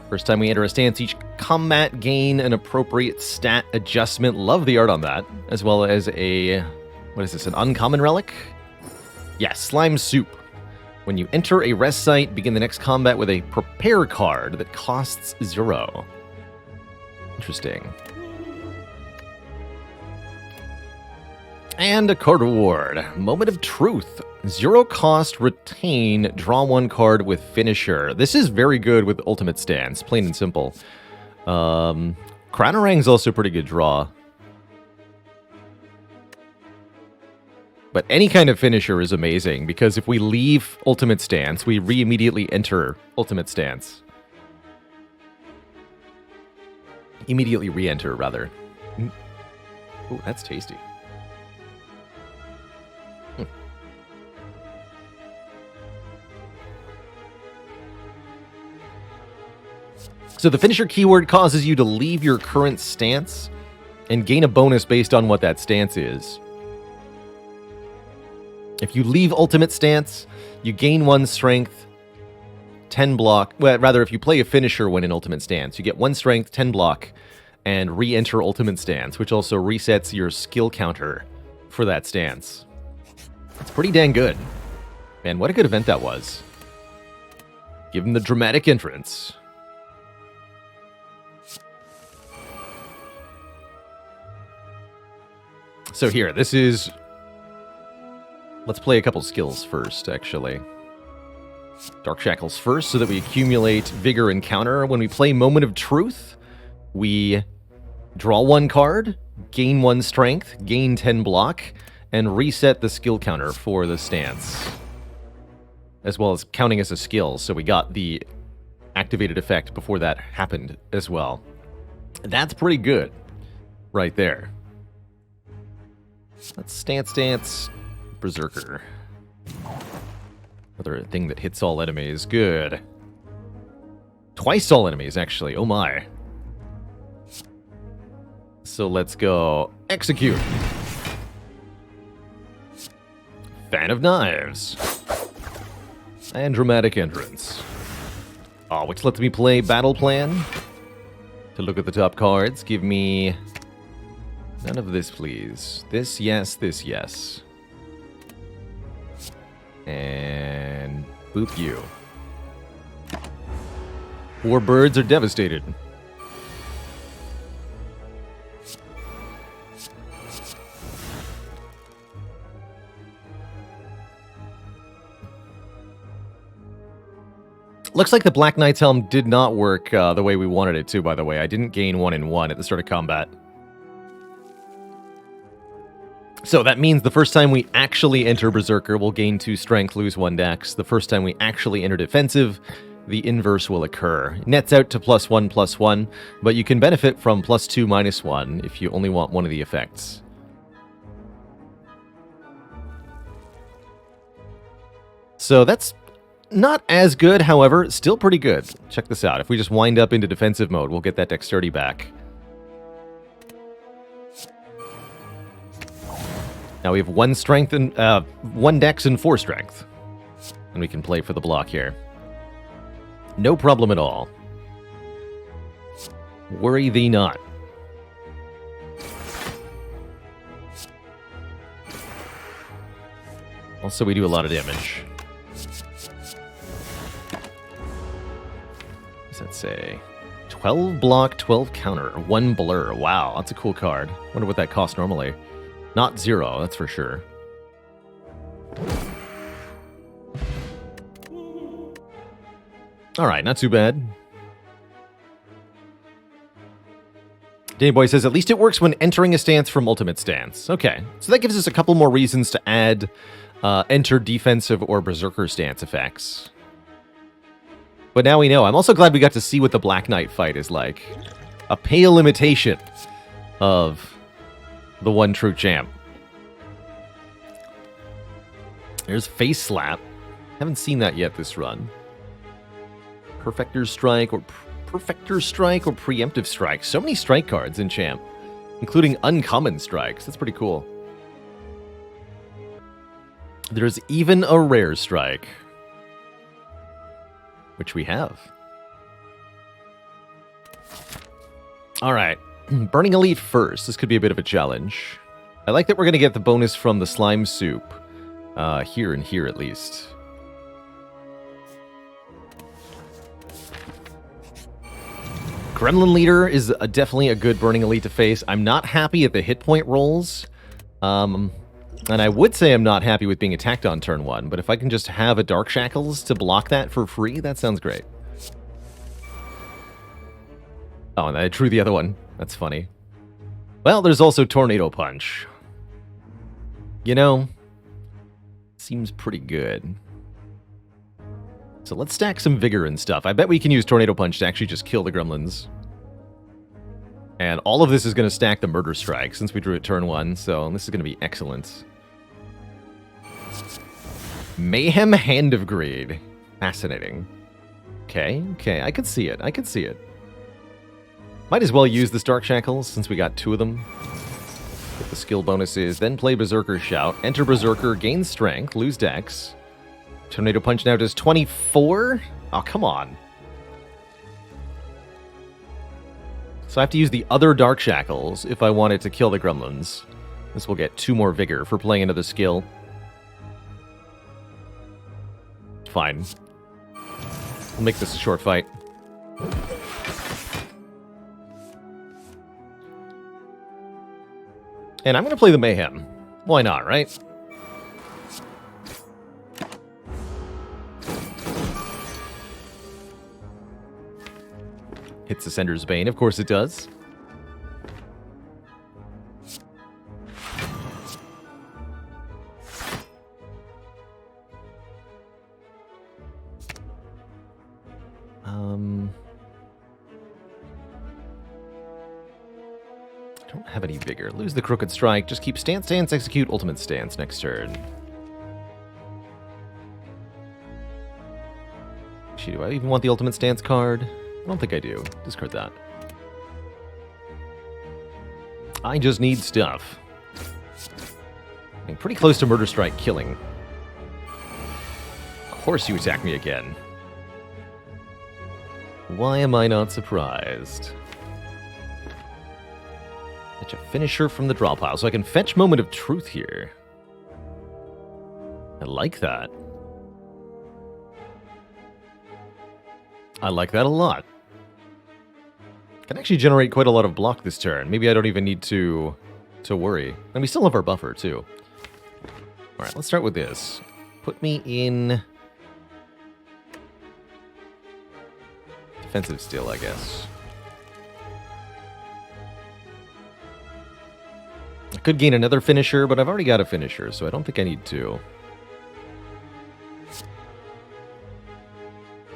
First time we enter a stance, each combat gain an appropriate stat adjustment. Love the art on that. As well as a... what is this, an uncommon relic? Yes, Slime Soup. When you enter a rest site, begin the next combat with a prepare card that costs 0. Interesting. And a card reward. Moment of Truth. 0 cost, retain, draw 1 card with Finisher. This is very good with Ultimate Stance, plain and simple. Crown-O-Rang's also a pretty good draw. But any kind of finisher is amazing, because if we leave Ultimate Stance, we immediately enter Ultimate Stance. Immediately re-enter, rather. Ooh, that's tasty. So the finisher keyword causes you to leave your current stance and gain a bonus based on what that stance is. If you leave Ultimate Stance, you gain 1 strength, 10 block. Well, rather, if you play a finisher when in Ultimate Stance, you get 1 strength, 10 block, and re-enter Ultimate Stance, which also resets your skill counter for that stance. It's pretty dang good. Man, what a good event that was. Give him the dramatic entrance. So here, this is... let's play a couple skills first, actually. Dark Shackles first, so that we accumulate Vigor and Counter. When we play Moment of Truth, we draw 1 card, gain 1 strength, gain 10 block, and reset the skill counter for the stance. As well as counting as a skill, so we got the activated effect before that happened as well. That's pretty good, right there. Let's stance. Berserker. Another thing that hits all enemies. Good. Twice all enemies, actually. Oh my. So let's go execute. Fan of Knives. And Dramatic Entrance. Which lets me play Battle Plan. To look at the top cards, give me... None of this, please. This, yes, this, yes. And... boop you. 4 birds are devastated. Looks like the Black Knight's Helm did not work the way we wanted it to, by the way. I didn't gain 1 in 1 at the start of combat. So that means the first time we actually enter Berserker, we'll gain 2 strength, lose 1 dex. The first time we actually enter defensive, the inverse will occur. Nets out to +1/+1, but you can benefit from +2 -1 if you only want one of the effects. So that's not as good, however, still pretty good. Check this out. If we just wind up into defensive mode, we'll get that dexterity back. Now we have 1 strength and 1 dex and 4 strength. And we can play for the block here. No problem at all. Worry thee not. Also, we do a lot of damage. Let's say 12 block, 12 counter, 1 blur. Wow, that's a cool card. Wonder what that costs normally. Not 0, that's for sure. Alright, not too bad. Danny Boy says, at least it works when entering a stance from ultimate stance. Okay, so that gives us a couple more reasons to add enter defensive or berserker stance effects. But now we know. I'm also glad we got to see what the Black Knight fight is like. A pale imitation of the one true champ. There's Face Slap. Haven't seen that yet this run. Perfector's Strike or Preemptive Strike. So many strike cards in champ, including uncommon strikes. That's pretty cool. There's even a rare strike, which we have. Alright, Burning Elite first. This could be a bit of a challenge. I like that we're going to get the bonus from the Slime Soup. Here and here at least. Gremlin Leader is definitely a good Burning Elite to face. I'm not happy at the hit point rolls. And I would say I'm not happy with being attacked on turn 1, but if I can just have a Dark Shackles to block that for free, that sounds great. Oh, and I drew the other one. That's funny. Well, there's also Tornado Punch. You know, seems pretty good. So let's stack some Vigor and stuff. I bet we can use Tornado Punch to actually just kill the gremlins. And all of this is going to stack the Murder Strike since we drew it turn 1, so this is going to be excellent. Mayhem Hand of Greed. Fascinating. Okay, I could see it. Might as well use this Dark Shackles since we got 2 of them. Get the skill bonuses, then play Berserker Shout. Enter Berserker, gain strength, lose dex. Tornado Punch now does 24? Oh, come on. So I have to use the other Dark Shackles if I wanted to kill the gremlins. This will get 2 more Vigor for playing another skill. Fine. We'll make this a short fight. And I'm going to play the Mayhem. Why not, right? Hits the Sender's Bane. Of course it does. I don't have any Vigor. Lose the Crooked Strike. Just keep stance, execute, ultimate stance next turn. Actually, do I even want the ultimate stance card? I don't think I do. Discard that. I just need stuff. I'm pretty close to Murder Strike killing. course you attack me again. Why am I not surprised? Fetch a finisher from the draw pile, so I can fetch Moment of Truth here. I like that. I like that a lot. Can actually generate quite a lot of block this turn. Maybe I don't even need to worry. And we still have our buffer, too. Alright, let's start with this. Put me in... defensive still, I guess. I could gain another finisher, but I've already got a finisher, so I don't think I need to.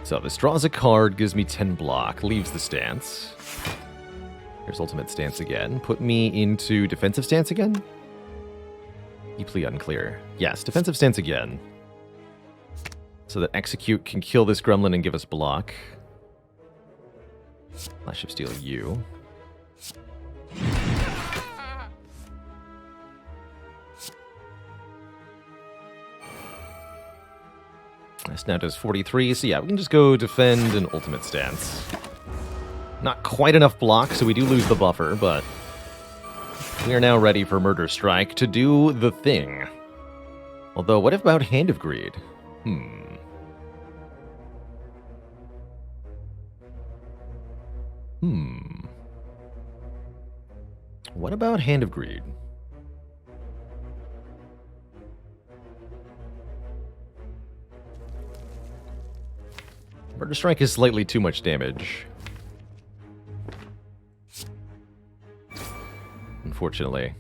So this draws a card, gives me 10 block, leaves the stance. Here's ultimate stance again. Put me into defensive stance again? Deeply unclear. Yes, defensive stance again. So that execute can kill this gremlin and give us block. Flash of Steel you. This now does 43, so yeah, we can just go defend and ultimate stance. Not quite enough block, so we do lose the buffer, but we are now ready for Murder Strike to do the thing. Although, what about Hand of Greed? What about Hand of Greed? Murder Strike is slightly too much damage. Unfortunately.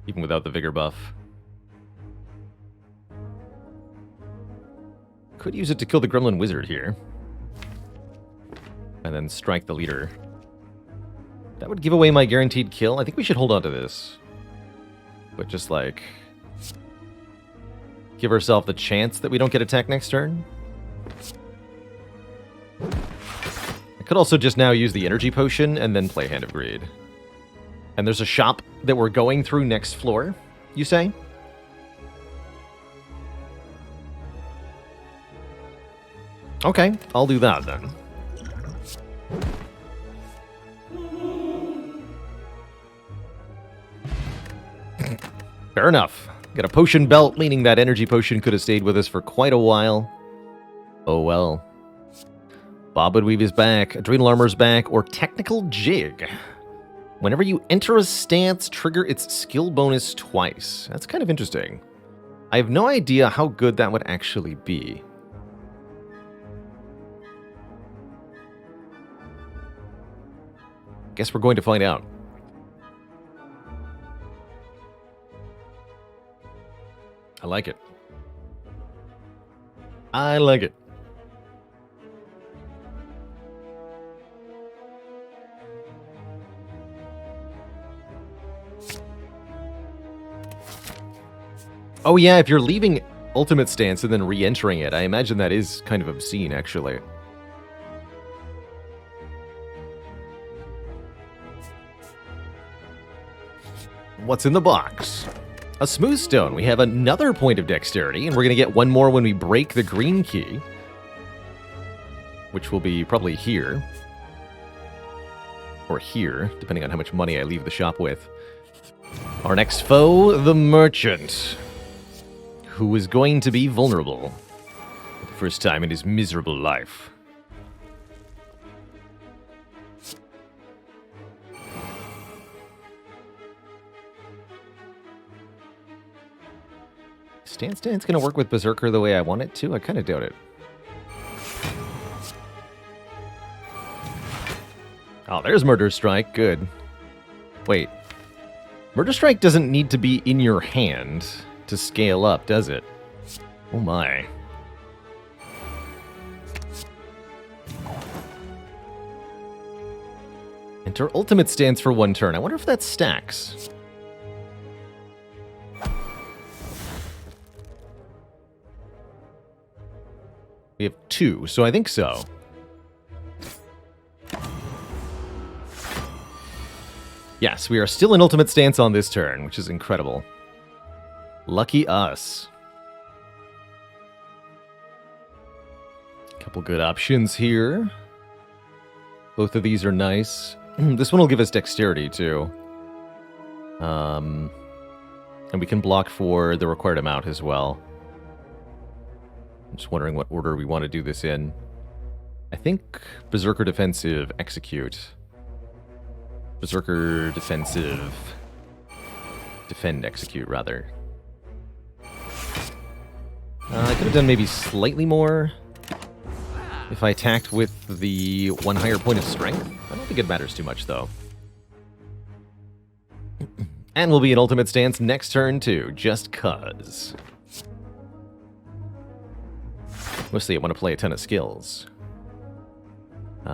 Even without the Vigor buff. Could use it to kill the Gremlin Wizard here. And then strike the leader. That would give away my guaranteed kill. I think we should hold on to this. But just like... give ourselves the chance that we don't get attacked next turn. I could also just now use the energy potion and then play Hand of Greed. And there's a shop that we're going through next floor, you say? Okay, I'll do that then. Fair enough. Got a potion belt, meaning that energy potion could have stayed with us for quite a while. Oh well. Bob and Weave is back, Adrenal Armor's back, or Technical Jig. Whenever you enter a stance, trigger its skill bonus twice. That's kind of interesting. I have no idea how good that would actually be. Guess we're going to find out. I like it. I like it. Oh yeah, if you're leaving Ultimate Stance and then re-entering it, I imagine that is kind of obscene, actually. What's in the box? A Smooth Stone. We have another point of dexterity, and we're going to get one more when we break the green key. Which will be probably here. Or here, depending on how much money I leave the shop with. Our next foe, the Merchant. Who is going to be vulnerable for the first time in his miserable life. Stance going to work with Berserker the way I want it to? I kind of doubt it. Oh, there's Murder Strike. Good. Wait. Murder Strike doesn't need to be in your hand to scale up, does it? Oh my. Enter Ultimate Stance for one turn. I wonder if that stacks. We have 2, so I think so. Yes, we are still in Ultimate Stance on this turn, which is incredible. Lucky us. Couple good options here. Both of these are nice. This one will give us dexterity, too. And we can block for the required amount as well. I'm just wondering what order we want to do this in. I think Berserker Defensive, Execute. Berserker Defensive... Defend, Execute, rather. I could have done maybe slightly more if I attacked with the one higher point of strength. I don't think it matters too much, though. And we'll be in ultimate stance next turn, too, just cuz. Mostly I want to play a ton of skills. Do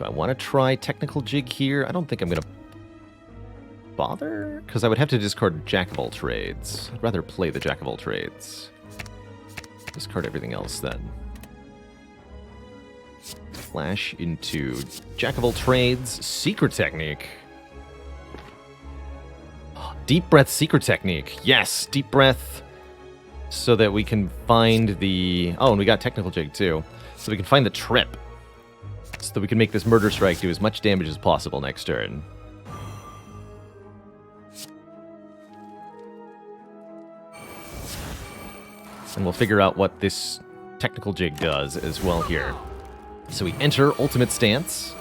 I want to try Technical Jig here? I don't think I'm going to bother, because I would have to discard Jack of all Trades. I'd rather play the Jack of all Trades. Discard everything else, then. Flash into Jack of all Trades, Secret Technique. Deep Breath, Secret Technique. Yes, Deep Breath, so that we can find the... Oh, and we got Technical Jig, too. So we can find the trip. So that we can make this Murder Strike do as much damage as possible next turn. And we'll figure out what this Technical Jig does as well here. So we enter Ultimate Stance.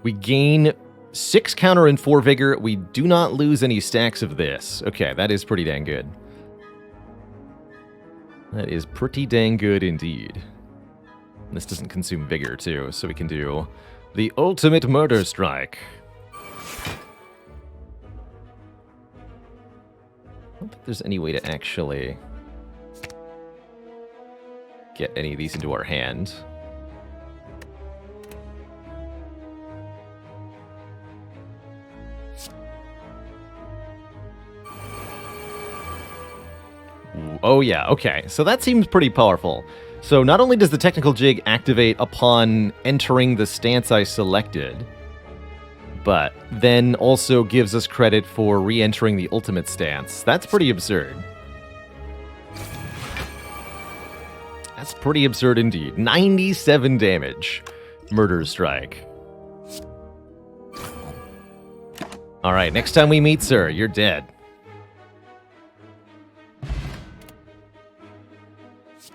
We gain 6 counter and 4 vigor. We do not lose any stacks of this. Okay, that is pretty dang good. That is pretty dang good indeed. And this doesn't consume vigor, too, so we can do the Ultimate Murder Strike. I don't think there's any way to actually get any of these into our hand. Oh yeah, okay. So that seems pretty powerful. So not only does the Technical Jig activate upon entering the stance I selected, but then also gives us credit for re-entering the ultimate stance. That's pretty absurd. That's pretty absurd indeed. 97 damage. Murder Strike. Alright, next time we meet, sir, you're dead.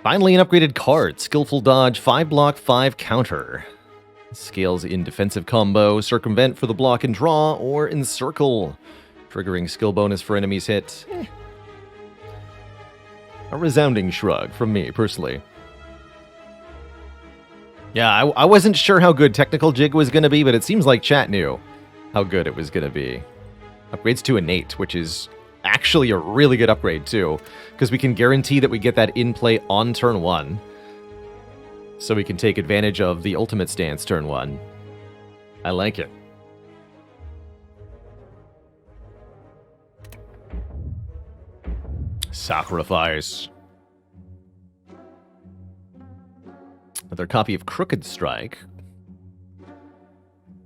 Finally, an upgraded card. Skillful Dodge, 5 block, 5 counter. Scales in defensive combo, circumvent for the block and draw, or encircle. Triggering skill bonus for enemies hit. A resounding shrug from me, personally. Yeah, I wasn't sure how good Technical Jig was going to be, but it seems like chat knew how good it was going to be. Upgrades to Innate, which is actually a really good upgrade, too, because we can guarantee that we get that in play on turn 1. So we can take advantage of the Ultimate Stance turn 1. I like it. Sacrifice. Another copy of Crooked Strike.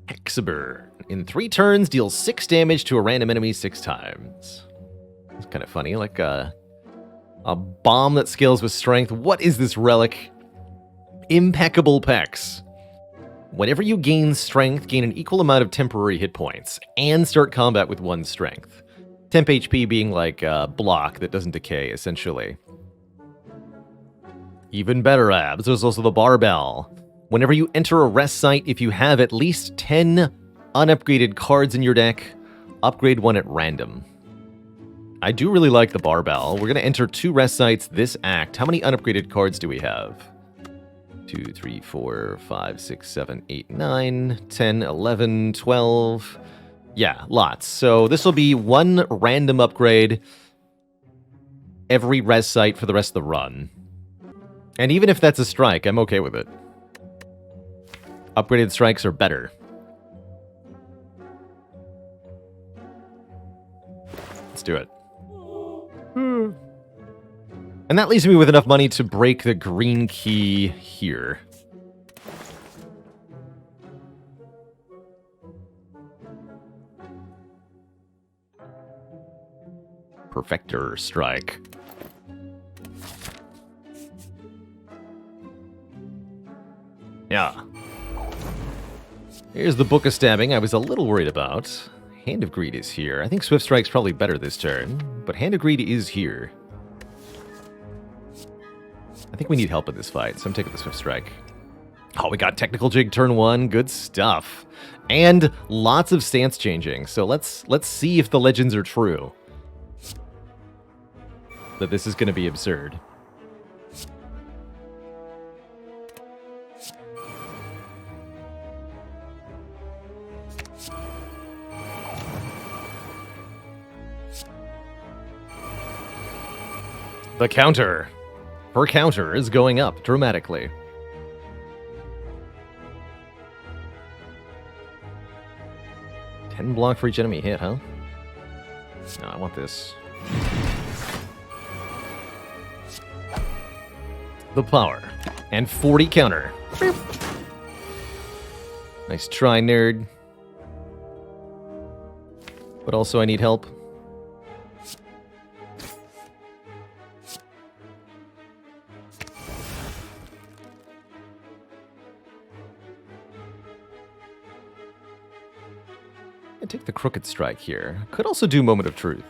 Hexaburn. In 3 turns, deals 6 damage to a random enemy 6 times. It's kind of funny, like a bomb that scales with strength. What is this relic? Impeccable Pecs. Whenever you gain strength, gain an equal amount of temporary hit points, and start combat with 1 strength. Temp HP being like a block that doesn't decay, essentially. Even better, Abs. There's also the Barbell. Whenever you enter a rest site, if you have at least 10 unupgraded cards in your deck, upgrade 1 at random. I do really like the Barbell. We're going to enter 2 rest sites this act. How many unupgraded cards do we have? 2, 3, 4, 5, 6, 7, 8, 9, 10, 11, 12. Yeah, lots. So this will be 1 random upgrade every res site for the rest of the run. And even if that's a strike, I'm okay with it. Upgraded strikes are better. Let's do it. And that leaves me with enough money to break the green key here. Perfector Strike. Yeah. Here's the Book of Stabbing I was a little worried about. Hand of Greed is here. I think Swift Strike's probably better this turn, but Hand of Greed is here. I think we need help in this fight, so I'm taking the Swift Strike. Oh, we got Technical Jig turn 1. Good stuff. And lots of stance changing, so let's see if the legends are true. That this is going to be absurd. The counter. Her counter is going up dramatically. Block for each enemy hit, huh? No, I want this. The power. And 40 counter. Nice try, nerd. But also I need help. Take the Crooked Strike here. Could also do Moment of Truth.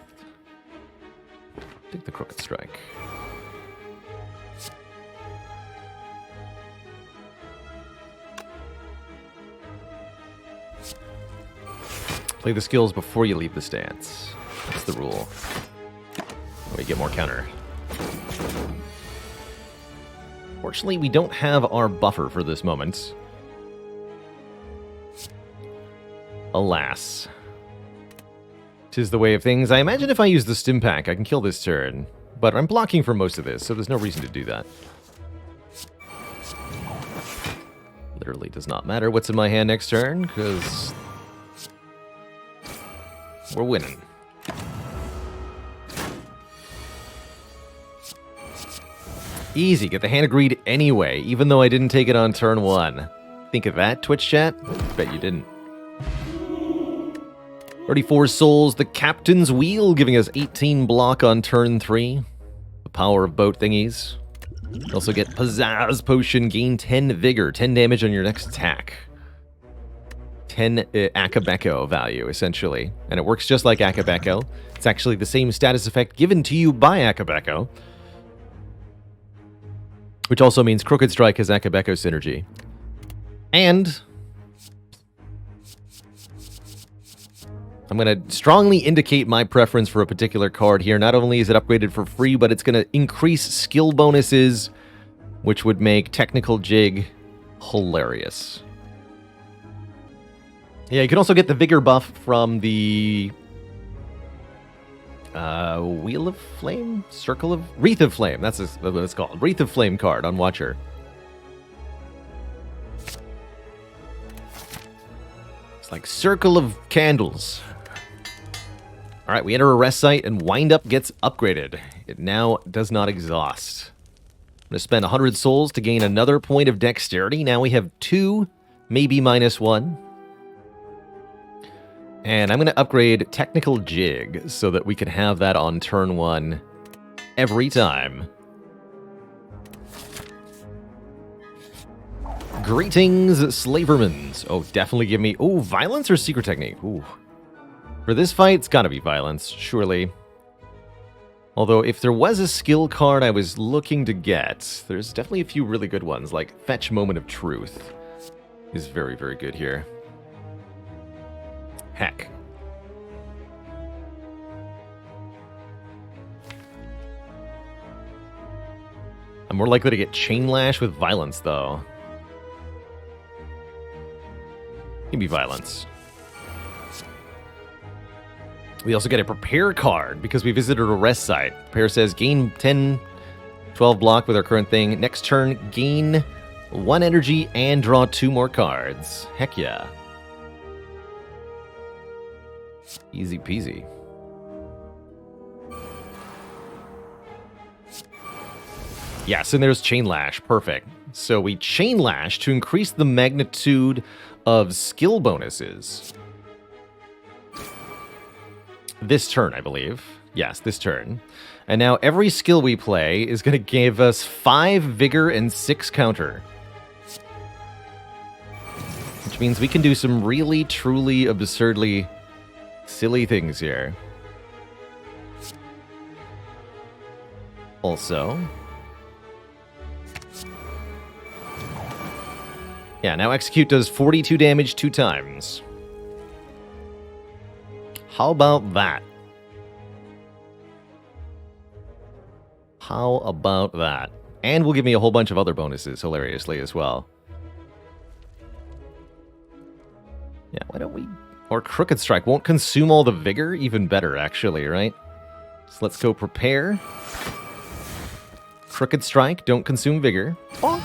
Take the Crooked Strike. Play the skills before you leave the stance. That's the rule. We get more counter. Fortunately, we don't have our buffer for this moment. Alas. 'Tis the way of things. I imagine if I use the Stim Pack, I can kill this turn. But I'm blocking for most of this, so there's no reason to do that. Literally does not matter what's in my hand next turn, because we're winning. Easy, get the Hand of Greed anyway, even though I didn't take it on turn 1. Think of that, Twitch chat? Bet you didn't. 34 souls, the Captain's Wheel, giving us 18 block on turn 3. The power of boat thingies. You also get Pizzazz Potion, gain 10 Vigor, 10 damage on your next attack. 10 Akabeko value, essentially. And it works just like Akabeko. It's actually the same status effect given to you by Akabeko. Which also means Crooked Strike has Akabeko synergy. And I'm going to strongly indicate my preference for a particular card here. Not only is it upgraded for free, but it's going to increase skill bonuses, which would make Technical Jig hilarious. Yeah, you can also get the Vigor buff from the Wheel of Flame? Circle of... Wreath of Flame, that's what it's called. Wreath of Flame card on Watcher. It's like Circle of Candles. Alright, we enter a rest site, and Wind Up gets upgraded. It now does not exhaust. I'm going to spend 100 souls to gain another point of dexterity. Now we have 2, maybe -1. And I'm going to upgrade Technical Jig so that we can have that on turn 1 every time. Greetings, Slavermans. Oh, definitely give me... Oh, Violence or Secret Technique? Ooh. For this fight, it's gotta be Violence, surely. Although, if there was a skill card I was looking to get, there's definitely a few really good ones, like Fetch Moment of Truth is very, very good here. Heck. I'm more likely to get Chain Lash with Violence, though. Give me Violence. We also get a Prepare card because we visited a rest site. Prepare says gain 10, 12 block with our current thing. Next turn, gain 1 energy and draw 2 more cards. Heck yeah. Easy peasy. Yes, and there's Chain Lash. Perfect. So we Chain Lash to increase the magnitude of skill bonuses. This turn, I believe. Yes, this turn. And now every skill we play is going to give us 5 Vigor and 6 Counter. which means we can do some really, truly, absurdly silly things here. Also, yeah, now Execute does 42 damage 2 times. How about that? How about that? And will give me a whole bunch of other bonuses, hilariously, as well. Yeah, why don't we... Or Crooked Strike won't consume all the vigor? Even better, actually, right? So let's go Prepare. Crooked Strike, don't consume vigor. Bonk!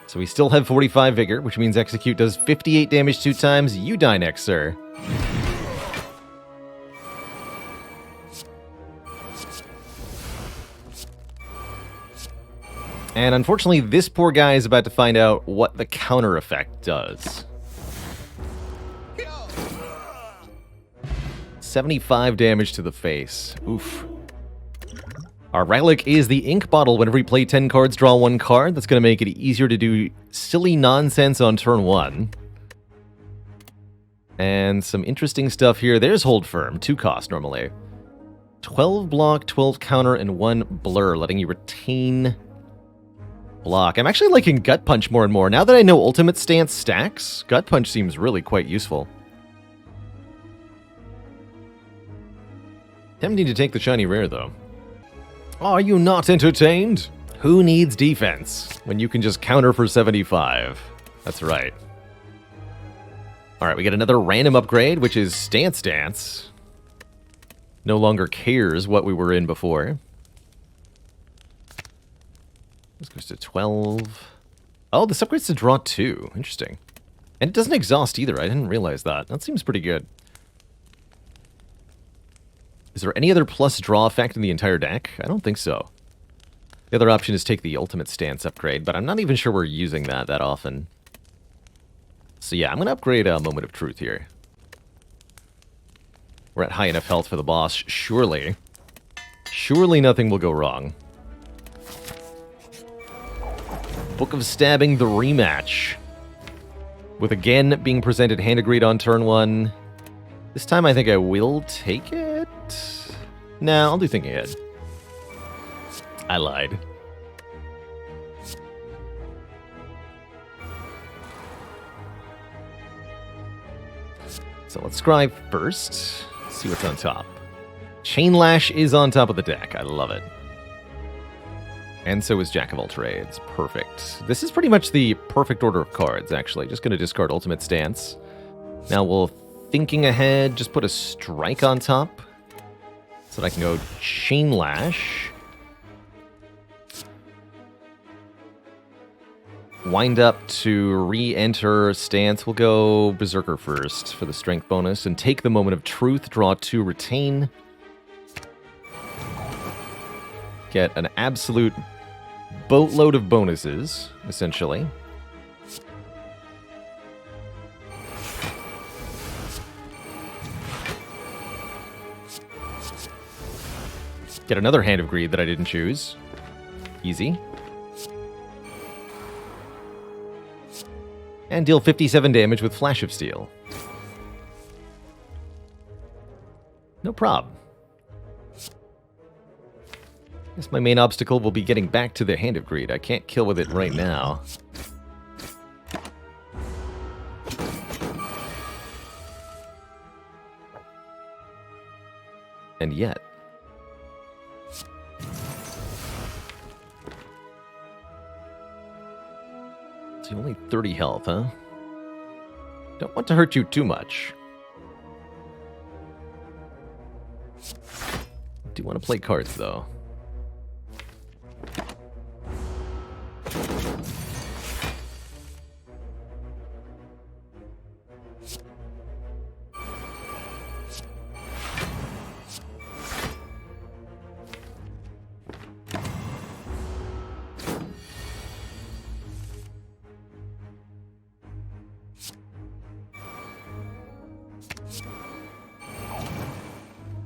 So we still have 45 vigor, which means Execute does 58 damage 2 times. You die next, sir. And unfortunately, this poor guy is about to find out what the counter effect does. 75 damage to the face. Oof. Our relic is the ink bottle. Whenever we play 10 cards, draw 1 card. That's going to make it easier to do silly nonsense on turn 1. And some interesting stuff here. There's Hold Firm, 2 cost normally. 12 block, 12 counter, and 1 blur, letting you retain block. I'm actually liking Gut Punch more and more. Now that I know Ultimate Stance stacks, Gut Punch seems really quite useful. Tempting to take the shiny rare, though. Are you not entertained? Who needs defense when you can just counter for 75? That's right. Alright, we get another random upgrade, which is Stance Dance. No longer cares what we were in before. This goes to 12. Oh, this upgrades to draw 2. Interesting. And it doesn't exhaust either. I didn't realize that. That seems pretty good. Is there any other plus draw effect in the entire deck? I don't think so. The other option is take the Ultimate Stance upgrade, but I'm not even sure we're using that often. So yeah, I'm going to upgrade a Moment of Truth here. We're at high enough health for the boss, surely. Surely nothing will go wrong. Book of Stabbing, the rematch. With again being presented hand agreed on turn 1. This time I think I will take it. Nah, I'll do Thinking Ahead. I lied. So let's scry first. See what's on top. Chain Lash is on top of the deck. I love it. And so is Jack of All Trades. Perfect. This is pretty much the perfect order of cards, actually. Just going to discard Ultimate Stance. Now we'll Thinking Ahead, just put a Strike on top. So that I can go Chain Lash. Wind up to re-enter Stance. We'll go Berserker first for the Strength bonus. And take the Moment of Truth, draw 2, retain. Get an absolute boatload of bonuses, essentially. Get another Hand of Greed that I didn't choose. Easy. And deal 57 damage with Flash of Steel. No prob. Guess my main obstacle will be getting back to the Hand of Greed. I can't kill with it right now. And yet... So only 30 health, huh? Don't want to hurt you too much. Do want to play cards, though.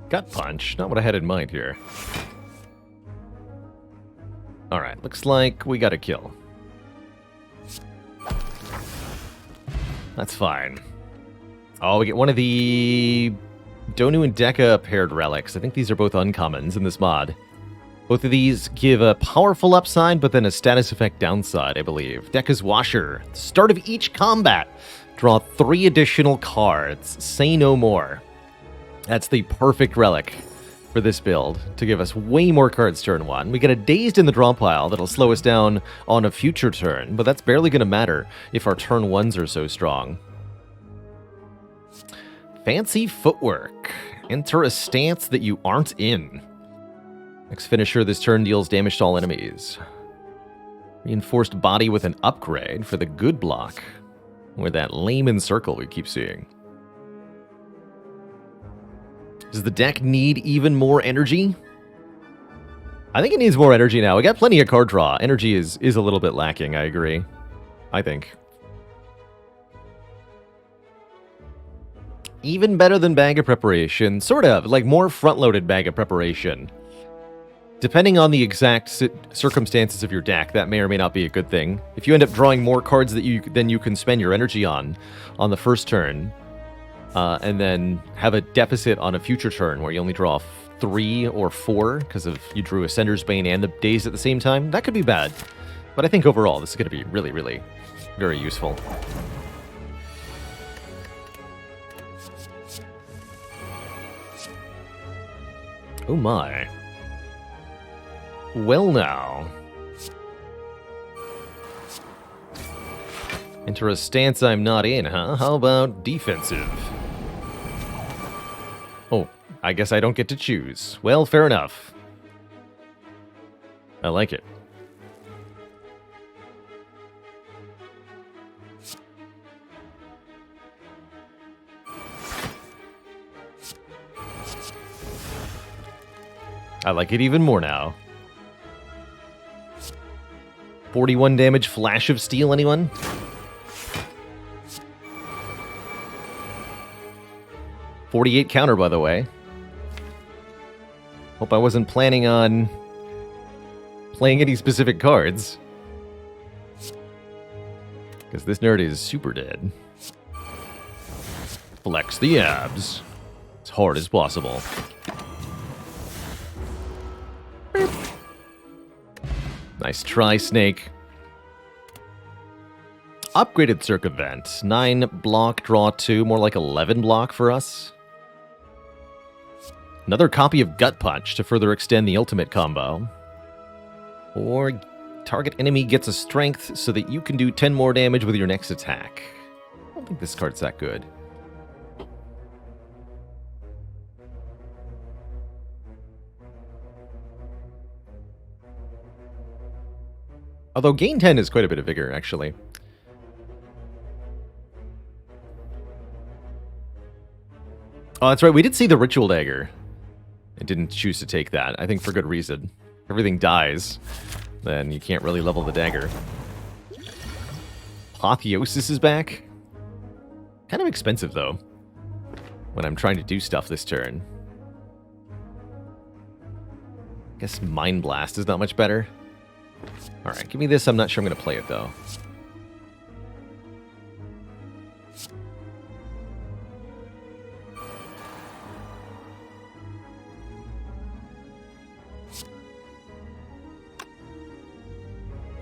Gut Punch, not what I had in mind here. Alright, looks like we got a kill. That's fine. Oh, we get one of the Donu and Deka paired relics. I think these are both uncommons in this mod. Both of these give a powerful upside, but then a status effect downside, I believe. Deka's Washer. Start of each combat. Draw 3 additional cards. Say no more. That's the perfect relic for this build, to give us way more cards turn 1. We get a Dazed in the draw pile that'll slow us down on a future turn, but that's barely going to matter if our turn 1s are so strong. Fancy Footwork. Enter a stance that you aren't in. Next finisher this turn deals damage to all enemies. Reinforced Body with an upgrade for the good block, or that layman circle we keep seeing. Does the deck need even more energy? I think it needs more energy now. We got plenty of card draw. Energy is a little bit lacking, I agree. I think. Even better than Bag of Preparation. Sort of, like more front-loaded Bag of Preparation. Depending on the exact circumstances of your deck, that may or may not be a good thing. If you end up drawing more cards than you can spend your energy on the first turn, and then have a deficit on a future turn where you only draw 3 or 4 because of you drew Ascender's Bane and the Daze at the same time, that could be bad. But I think overall this is going to be really, really very useful. Oh my. Well now. Enter a stance I'm not in, huh? How about defensive? Oh, I guess I don't get to choose. Well, fair enough. I like it. I like it even more now. 41 damage, Flash of Steel, anyone? .48 counter, by the way. Hope I wasn't planning on playing any specific cards, because this nerd is super dead. Flex the abs. As hard as possible. Nice try, Snake. Upgraded Circumvent. 9 block, draw 2. More like 11 block for us. Another copy of Gut Punch to further extend the ultimate combo. Or target enemy gets a strength so that you can do 10 more damage with your next attack. I don't think this card's that good. Although gain 10 is quite a bit of vigor, actually. Oh, that's right. We did see the Ritual Dagger. I didn't choose to take that. I think for good reason. If everything dies, then you can't really level the dagger. Apotheosis is back. Kind of expensive, though, when I'm trying to do stuff this turn. I guess Mind Blast is not much better. Alright, give me this. I'm not sure I'm going to play it, though.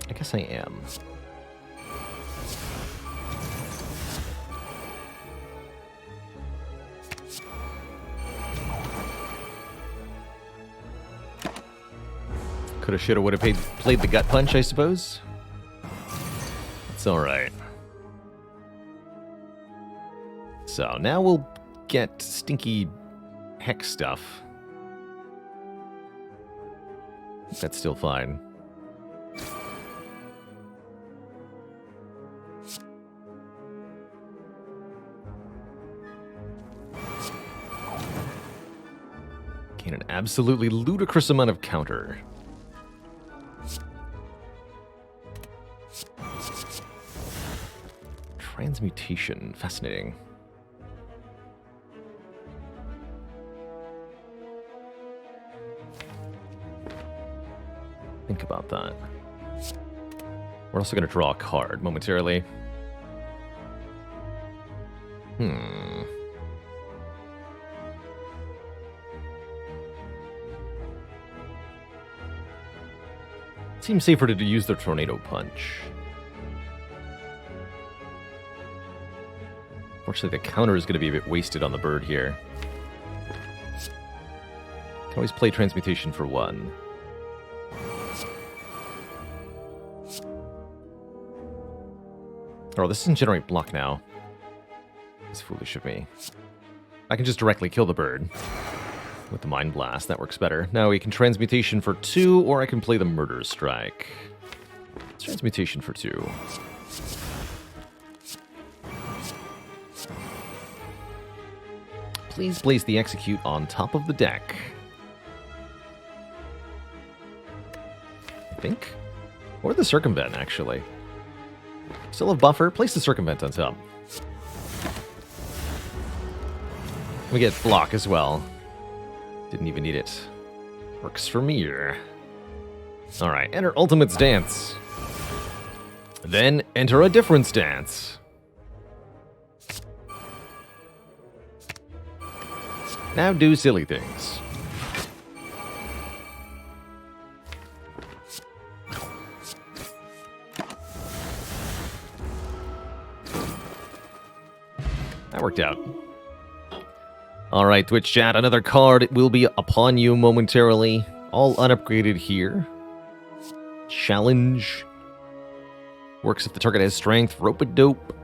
I guess I am. Coulda, shoulda, woulda played the Gut Punch, I suppose. It's alright. So, now we'll get stinky hex stuff. That's still fine. Gain an absolutely ludicrous amount of counter. Transmutation. Fascinating. Think about that. We're also going to draw a card momentarily. Hmm. Seems safer to use the Tornado Punch. Fortunately, the counter is going to be a bit wasted on the bird here. Can always play Transmutation for 1. Oh, this doesn't generate block now. It's foolish of me. I can just directly kill the bird with the Mind Blast. That works better. Now we can Transmutation for 2, or I can play the Murder Strike. It's Transmutation for 2. Please place the Execute on top of the deck. I think. Or the Circumvent, actually. Still have buffer. Place the Circumvent on top. We get block as well. Didn't even need it. Works for me. Alright, enter Ultimate Stance. Then enter a different stance. Now do silly things. That worked out. Alright, Twitch chat, another card will be upon you momentarily. All unupgraded here. Challenge. Works if the target has strength. Rope-a-dope.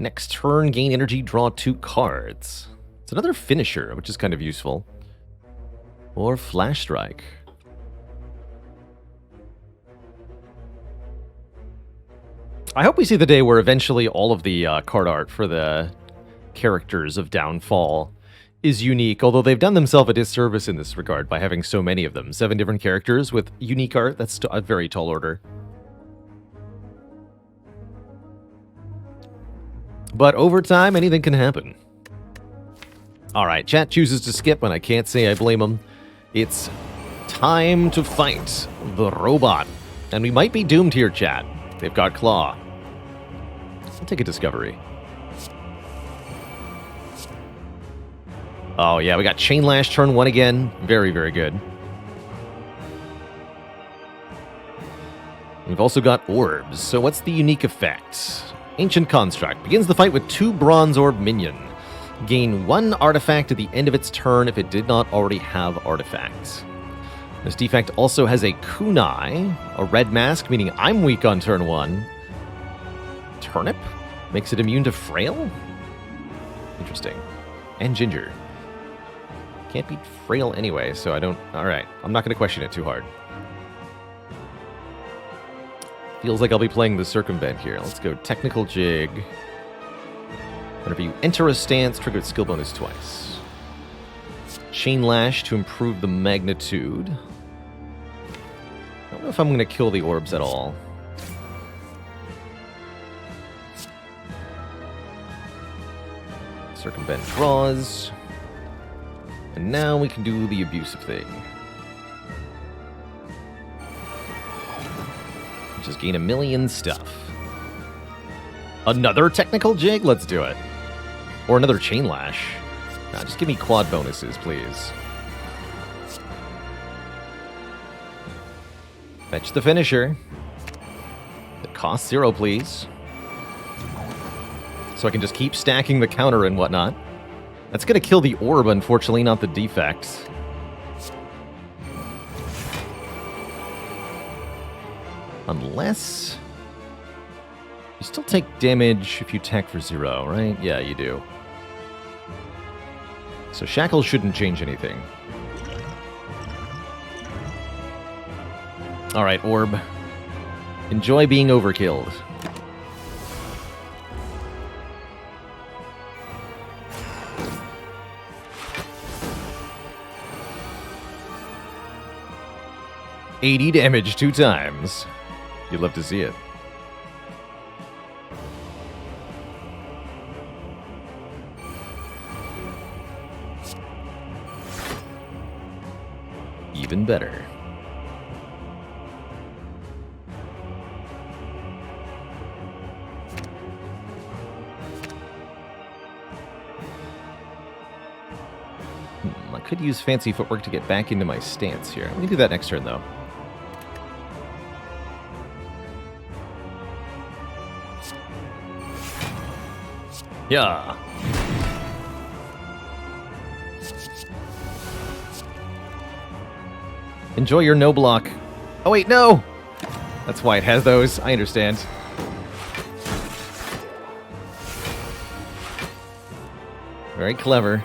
Next turn, gain energy, draw 2 cards. It's another finisher, which is kind of useful. Or Flash Strike. I hope we see the day where eventually all of the card art for the characters of Downfall is unique, although they've done themselves a disservice in this regard by having so many of them. 7 different characters with unique art. That's a very tall order. But over time, anything can happen. Alright, chat chooses to skip, and I can't say I blame them. It's time to fight the robot. And we might be doomed here, chat. They've got Claw. I'll take a Discovery. Oh yeah, we got Chain Lash turn 1 again. Very, very good. We've also got Orbs. So what's the unique effect? Ancient Construct. Begins the fight with 2 Bronze Orb minion. Gain 1 artifact at the end of its turn if it did not already have artifacts. This defect also has a kunai, a red mask, meaning I'm weak on turn 1. Turnip? Makes it immune to Frail? Interesting. And Ginger. Can't beat Frail anyway, so I don't... Alright, I'm not going to question it too hard. Feels like I'll be playing the Circumvent here. Let's go Technical Jig. Whenever you enter a stance, trigger skill bonus twice. Chain Lash to improve the magnitude. I don't know if I'm going to kill the orbs at all. Circumvent draws. And now we can do the abusive thing. Just gain 1,000,000 stuff. Another Technical Jig? Let's do it. Or another Chain Lash. Nah, just give me quad bonuses, please. Fetch the finisher. It costs 0, please. So I can just keep stacking the counter and whatnot. That's going to kill the orb, unfortunately, not the defect. Unless... You still take damage if you attack for 0, right? Yeah, you do. So Shackles shouldn't change anything. Alright, Orb. Enjoy being overkilled. $80 damage 2 times. You'd love to see it. Even better. Could use fancy footwork to get back into my stance here. Let me do that next turn, though. Yeah. Enjoy your no block. Oh, wait, no! That's why it has those. I understand. Very clever.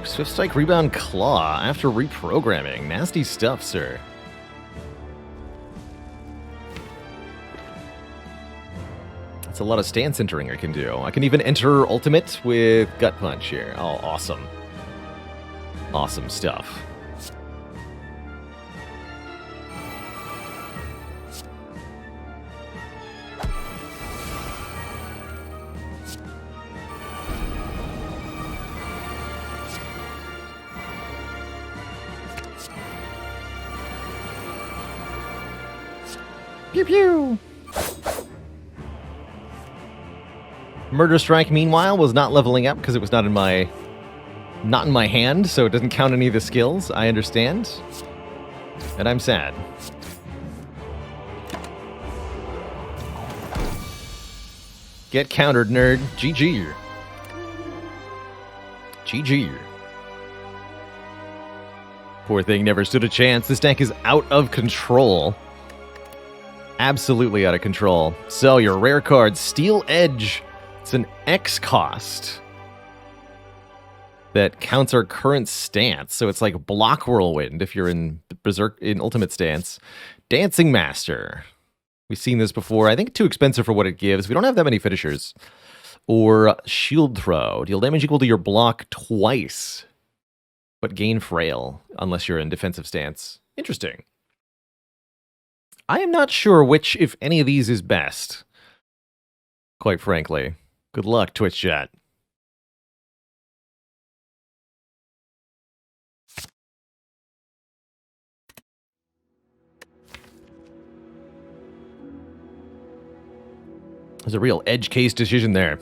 Swift Strike, Rebound, Claw after reprogramming. Nasty stuff, sir. That's a lot of stance entering I can do. I can even enter Ultimate with Gut Punch here. Oh, awesome. Awesome stuff. Pew pew! Murder Strike, meanwhile, was not leveling up because it was not in my hand, so it doesn't count any of the skills. I understand. And I'm sad. Get countered, nerd. GG. GG. Poor thing never stood a chance. This deck is out of control. Absolutely out of control. So, your rare card, Steel Edge. It's an X cost that counts our current stance. So it's like Block Whirlwind if you're in Berserk in Ultimate stance. Dancing Master. We've seen this before. I think too expensive for what it gives. We don't have that many finishers. Or Shield Throw. Deal damage equal to your block twice, but gain frail unless you're in defensive stance. Interesting. I am not sure which, if any of these, is best. Quite frankly. Good luck, Twitch chat. There's a real edge case decision there.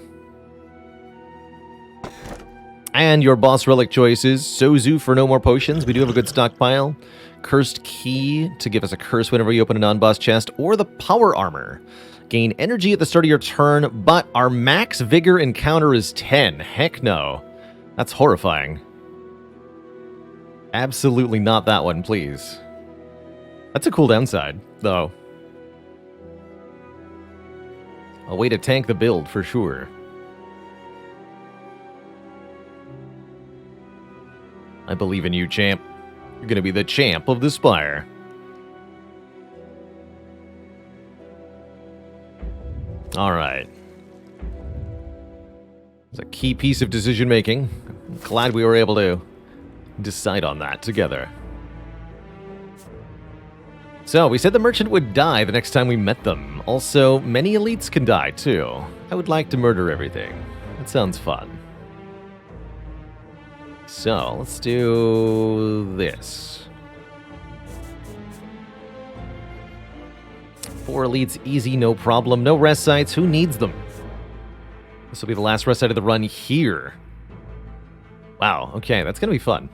And your boss relic choices. Sozu for no more potions. We do have a good stockpile. Cursed Key to give us a curse whenever you open a non-boss chest. Or the Power Armor. Gain energy at the start of your turn, but our max vigor encounter is 10. Heck no. That's horrifying. Absolutely not that one, please. That's a cool downside, though. A way to tank the build, for sure. I believe in you, champ. You're gonna be the champ of the Spire. Alright. It's a key piece of decision-making. I'm glad we were able to decide on that together. So, we said the merchant would die the next time we met them. Also, many elites can die, too. I would like to murder everything. That sounds fun. So, let's do this. 4 elites, easy, no problem. No rest sites, who needs them? This will be the last rest site of the run here. Wow, okay, that's gonna be fun.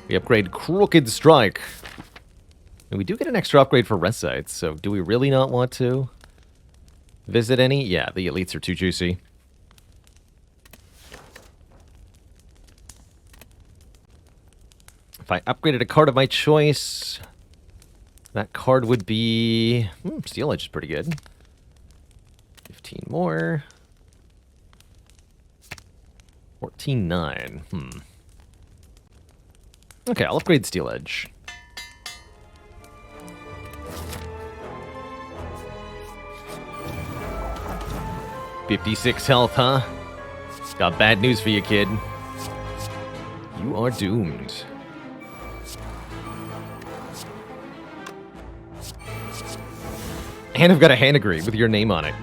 We upgrade Crooked Strike. And we do get an extra upgrade for rest sites, so do we really not want to visit any? Yeah, the elites are too juicy. If I upgraded a card of my choice, that card would be... Steel Edge is pretty good. 15 more. 14.9. Okay, I'll upgrade Steel Edge. $56 health, huh? Got bad news for you, kid. You are doomed. And I've got a hand agree with your name on it.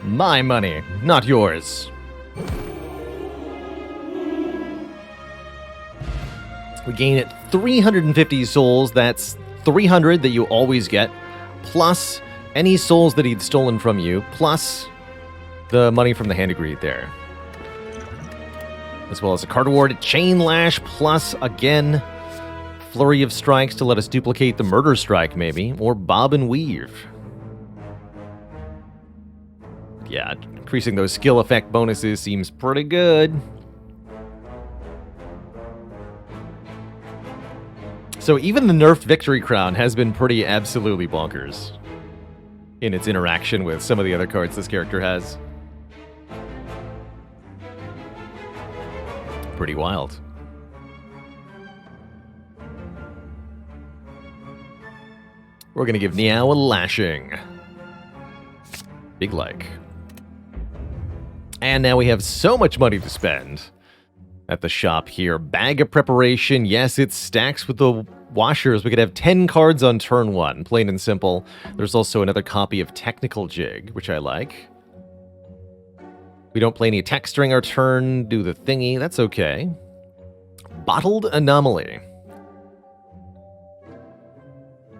My money, not yours. We gain 350 souls. That's 300 that you always get, plus any souls that he'd stolen from you, plus the money from the hand of greed there. As well as a card award, Chain Lash, plus, again, Flurry of Strikes to let us duplicate the Murder Strike, maybe, or Bob and Weave. Yeah, increasing those skill effect bonuses seems pretty good. So even the nerfed Victory Crown has been pretty absolutely bonkers in its interaction with some of the other cards this character has. Pretty wild. We're going to give Neow a lashing. Big like. And now we have so much money to spend at the shop here. Bag of Preparation. Yes, it stacks with the washers. We could have 10 cards on turn 1, plain and simple. There's also another copy of Technical Jig, which I like. We don't play any text during our turn, do the thingy, that's okay. Bottled Anomaly.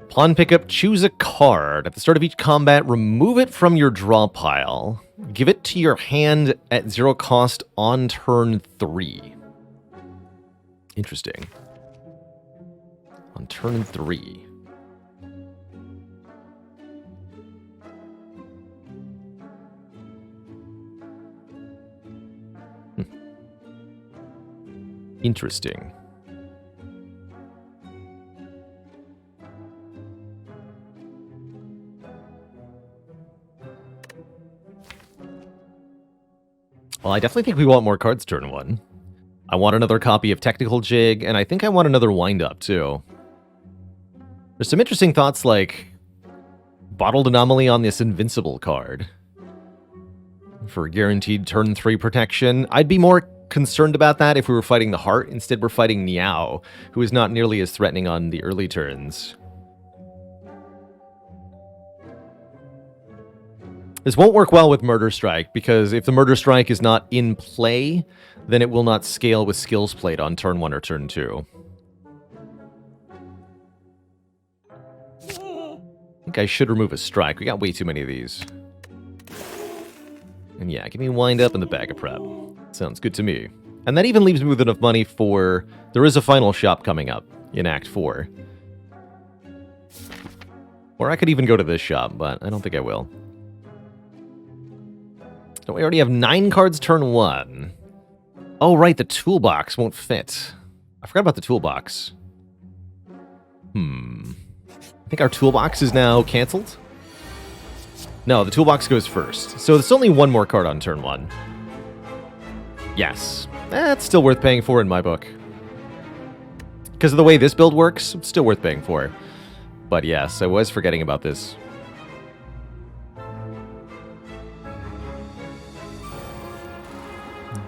Pawn pickup, choose a card. At the start of each combat, remove it from your draw pile. Give it to your hand at 0 cost on turn 3. Interesting. On turn 3. Interesting. Well, I definitely think we want more cards turn 1. I want another copy of Technical Jig, and I think I want another wind-up, too. There's some interesting thoughts like Bottled Anomaly on this Invincible card for guaranteed turn 3 protection. I'd be more concerned about that if we were fighting the Heart. Instead, we're fighting Neow, who is not nearly as threatening on the early turns. This won't work well with Murder Strike, because if the Murder Strike is not in play, then it will not scale with Skills Plate on turn 1 or turn 2. I think I should remove a Strike. We got way too many of these. And yeah, give me Wind Up and the Bag of Prep. Sounds good to me. And that even leaves me with enough money for... There is a final shop coming up in Act 4. Or I could even go to this shop, but I don't think I will. Don't we already have 9 cards turn 1? Oh, right, the toolbox won't fit. I forgot about the toolbox. I think our toolbox is now canceled? No, the toolbox goes first. So it's only 1 more card on turn 1. Yes. That's still worth paying for in my book. Because of the way this build works, it's still worth paying for. But yes, I was forgetting about this.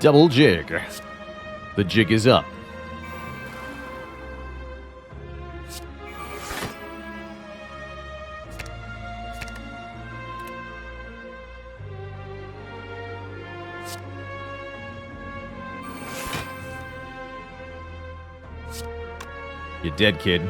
Double jig. The jig is up. You're dead, kid.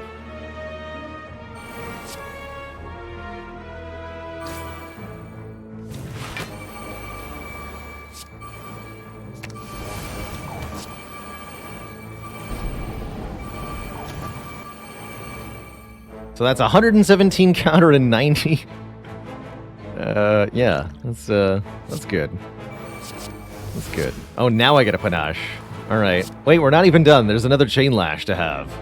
So that's 117 counter and 90. Yeah, that's good. That's good. Oh, now I get a panache. All right. Wait, we're not even done. There's another chain lash to have.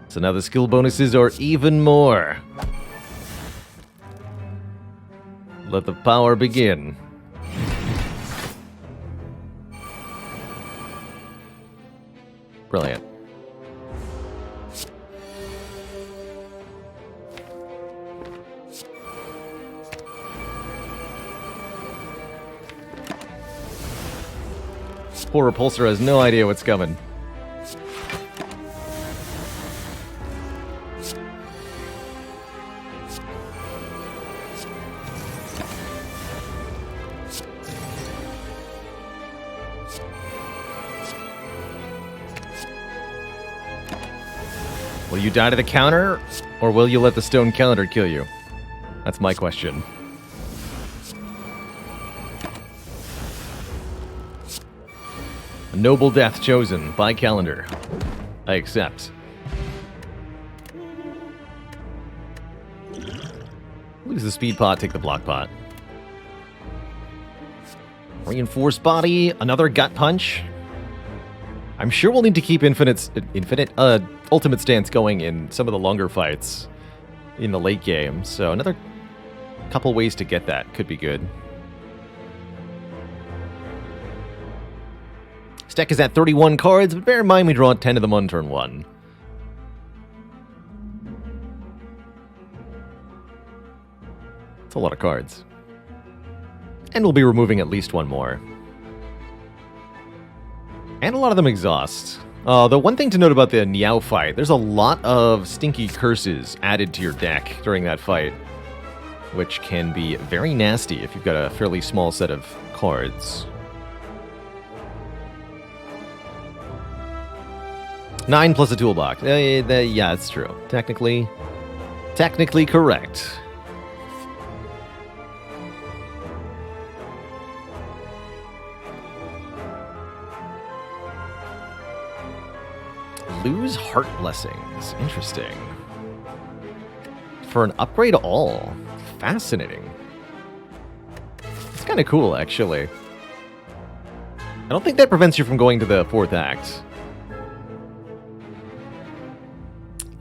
So now the skill bonuses are even more. Let the power begin. Brilliant. Poor Repulsor has no idea what's coming. Will you die to the counter, or will you let the stone calendar kill you? That's my question. A noble death chosen by calendar. I accept. Lose the speed pot, take the block pot. Reinforced body, another gut punch. I'm sure we'll need to keep ultimate stance going in some of the longer fights in the late game. So another couple ways to get that could be good. This deck is at 31 cards, but bear in mind we draw 10 of them on turn 1. It's a lot of cards. And we'll be removing at least one more. And a lot of them exhaust. The one thing to note about the Neow fight, there's a lot of stinky curses added to your deck during that fight, which can be very nasty if you've got a fairly small set of cards. 9 plus a toolbox. Yeah, it's true. Technically correct. Lose Heart Blessings. Interesting. For an upgrade all. Fascinating. It's kind of cool, actually. I don't think that prevents you from going to the 4th act.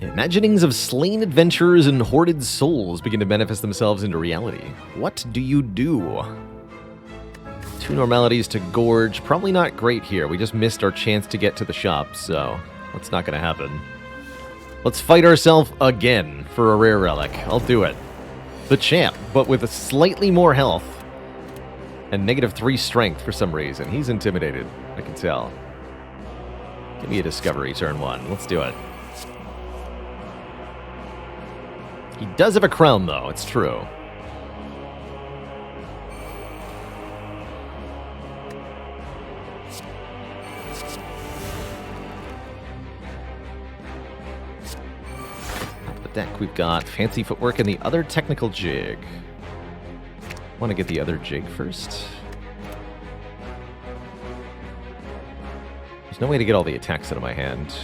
Imaginings of slain adventurers and hoarded souls begin to manifest themselves into reality. What do you do? 2 normalities to Gorge. Probably not great here. We just missed our chance to get to the shop, so that's not going to happen. Let's fight ourselves again for a rare relic. I'll do it. The champ, but with a slightly more health and -3 strength for some reason. He's intimidated, I can tell. Give me a discovery turn 1. Let's do it. He does have a crown, though. It's true. The deck, we've got Fancy Footwork and the other technical jig. Want to get the other jig first? There's no way to get all the attacks out of my hand.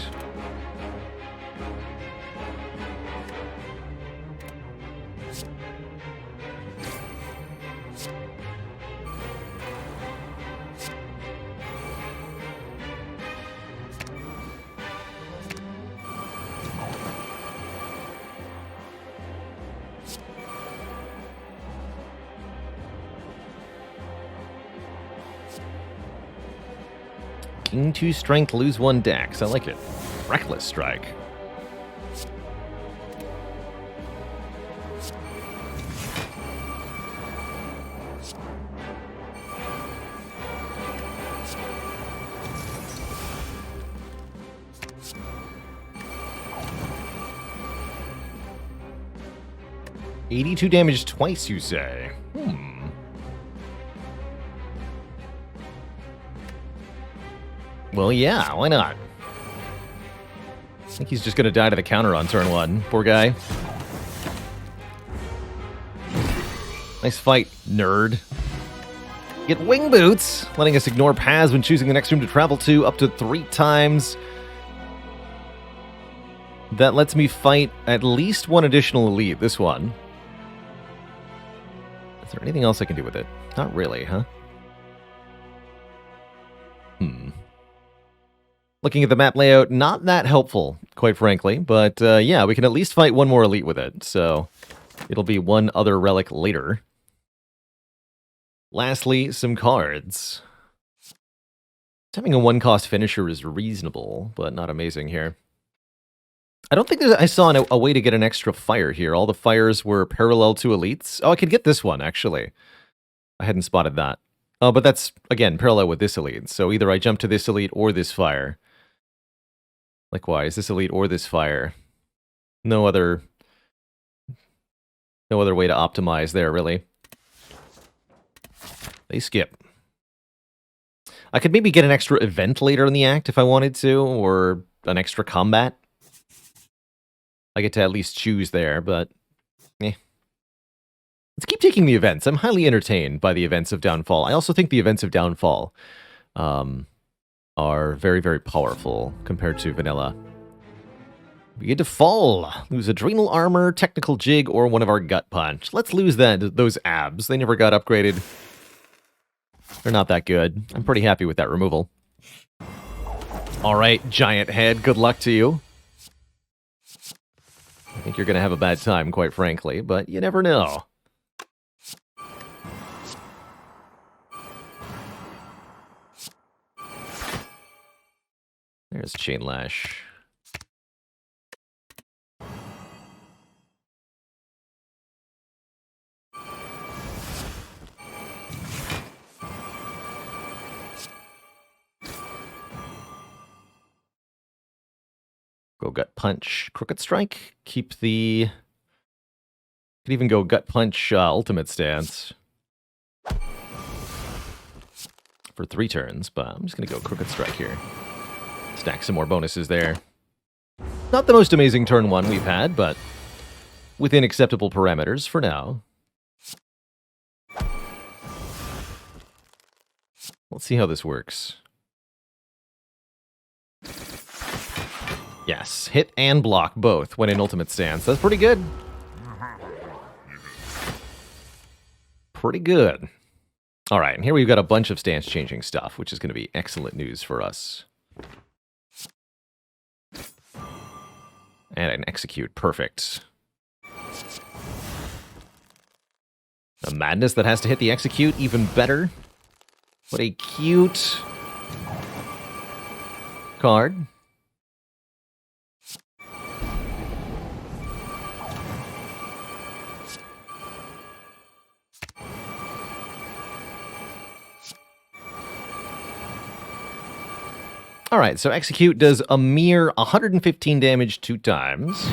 Gain 2 strength, lose 1 dex. I like it. Reckless strike. $82 damage twice, you say? Well, yeah, why not? I think he's just going to die to the counter on turn 1. Poor guy. Nice fight, nerd. Get wing boots, letting us ignore paths when choosing the next room to travel to up to 3 times. That lets me fight at least 1 additional elite, this one. Is there anything else I can do with it? Not really, huh? Looking at the map layout, not that helpful, quite frankly. But yeah, we can at least fight 1 more elite with it. So it'll be 1 other relic later. Lastly, some cards. Having a 1-cost finisher is reasonable, but not amazing here. I don't think I saw a way to get an extra fire here. All the fires were parallel to elites. Oh, I could get this one, actually. I hadn't spotted that. Oh, but that's, again, parallel with this elite. So either I jump to this elite or this fire. Likewise, this elite or this fire. No other No other way to optimize there, really. They skip. I could maybe get an extra event later in the act if I wanted to, or an extra combat. I get to at least choose there, but eh. Let's keep taking the events. I'm highly entertained by the events of Downfall. I also think the events of Downfall are very, very powerful compared to vanilla. We get to fall. Lose adrenal armor, technical jig, or one of our gut punch. Let's lose those abs. They never got upgraded. They're not that good. I'm pretty happy with that removal. All right, giant head. Good luck to you. I think you're going to have a bad time, quite frankly, but you never know. There's Chain Lash. Go Gut Punch, Crooked Strike. Keep the... Could even go Gut Punch Ultimate Stance. For 3 turns, but I'm just going to go Crooked Strike here. Stack some more bonuses there. Not the most amazing turn 1 we've had, but within acceptable parameters for now. Let's see how this works. Yes, hit and block both when in Ultimate Stance. That's pretty good. Pretty good. All right, and here we've got a bunch of stance-changing stuff, which is going to be excellent news for us. And an Execute. Perfect. A Madness that has to hit the Execute. Even better. What a cute card. Alright, so Execute does a mere 115 damage 2 times.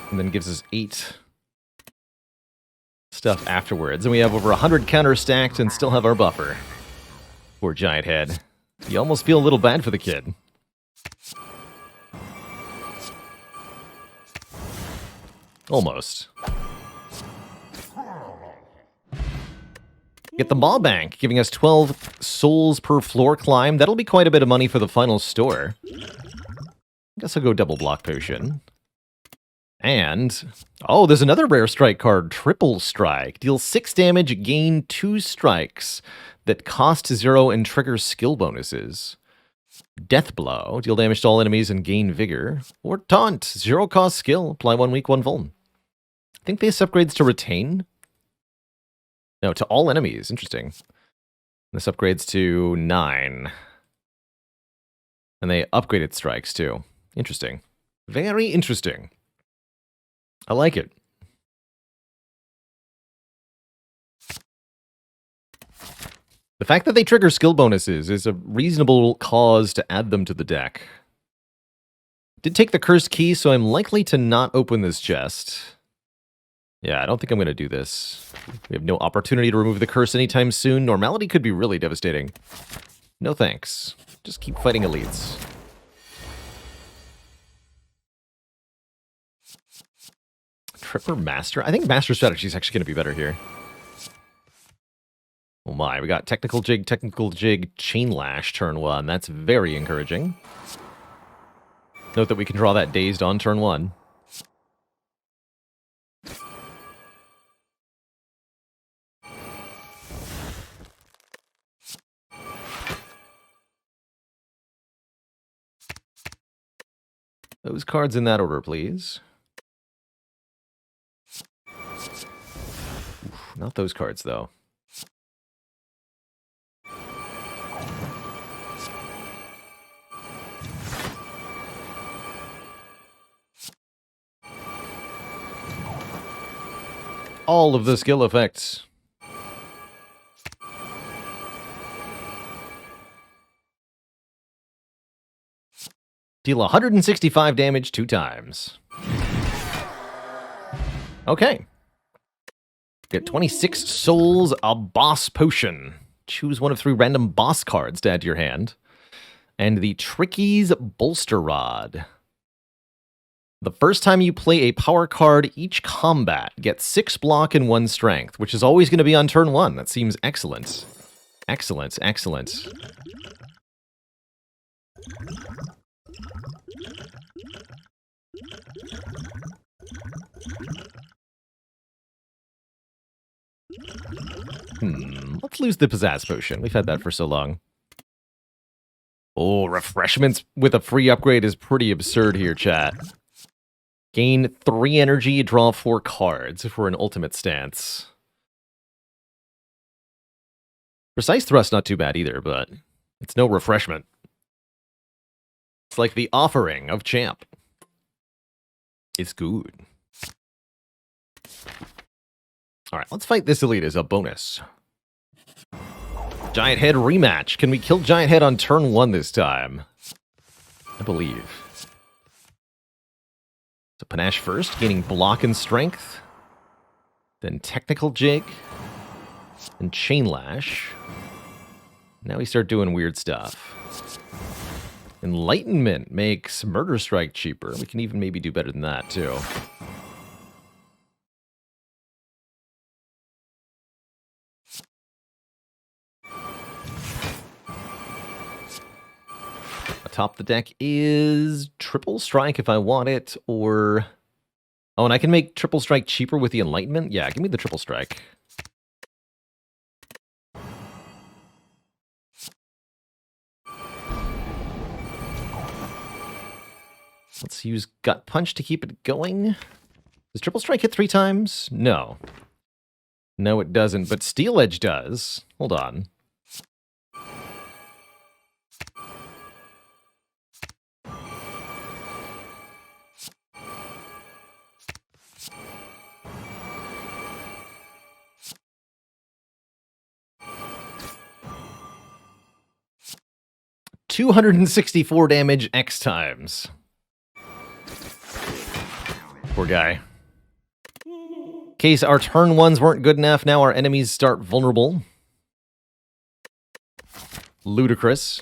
And then gives us 8 stuff afterwards. And we have over 100 counters stacked and still have our buffer. Poor giant head. You almost feel a little bad for the kid. Almost. Get the Maw Bank, giving us 12 souls per floor climb. That'll be quite a bit of money for the final store. Guess I'll go double block potion. And, oh, there's another rare strike card, Triple Strike. Deals 6 damage, gain 2 strikes that cost 0 and trigger skill bonuses. Death Blow, deal damage to all enemies and gain vigor. Or Taunt, 0 cost skill, apply 1 weak, 1 vuln. I think this upgrades to Retain. No, to all enemies. Interesting. This upgrades to 9. And they upgraded strikes, too. Interesting. Very interesting. I like it. The fact that they trigger skill bonuses is a reasonable cause to add them to the deck. Did take the cursed key, so I'm likely to not open this chest. Yeah, I don't think I'm going to do this. We have no opportunity to remove the curse anytime soon. Normality could be really devastating. No thanks. Just keep fighting elites. Tripper Master? I think Master Strategy is actually going to be better here. Oh my, we got Technical Jig, Chain Lash, turn 1. That's very encouraging. Note that we can draw that Dazed on turn 1. Those cards in that order, please. Oof, not those cards, though. All of the skill effects. Deal 165 damage 2 times. Okay. Get 26 souls, a boss potion. Choose one of 3 random boss cards to add to your hand. And the Tricky's Bolster Rod. The first time you play a power card each combat, get 6 block and 1 strength, which is always going to be on turn 1. That seems excellent. Excellent, excellent. Let's lose the Pizzazz Potion. We've had that for so long. Oh, refreshments with a free upgrade is pretty absurd here, chat. Gain 3 energy, draw 4 cards for an ultimate stance. Precise Thrust not too bad either, but it's no refreshment. It's like the offering of Champ. It's good. Alright, let's fight this elite as a bonus. Giant Head rematch. Can we kill Giant Head on turn 1 this time? I believe. So Panache first, gaining block and strength. Then Technical Jig. And Chain Lash. Now we start doing weird stuff. Enlightenment makes Murder Strike cheaper. We can even maybe do better than that, too. Atop the deck is Triple Strike if I want it, or... Oh, and I can make Triple Strike cheaper with the Enlightenment? Yeah, give me the Triple Strike. Let's use Gut Punch to keep it going. Does Triple Strike hit 3 times? No. No, it doesn't, but Steel Edge does. Hold on. $264 damage X times. Poor guy. In case our turn 1s weren't good enough, now our enemies start vulnerable. Ludicrous.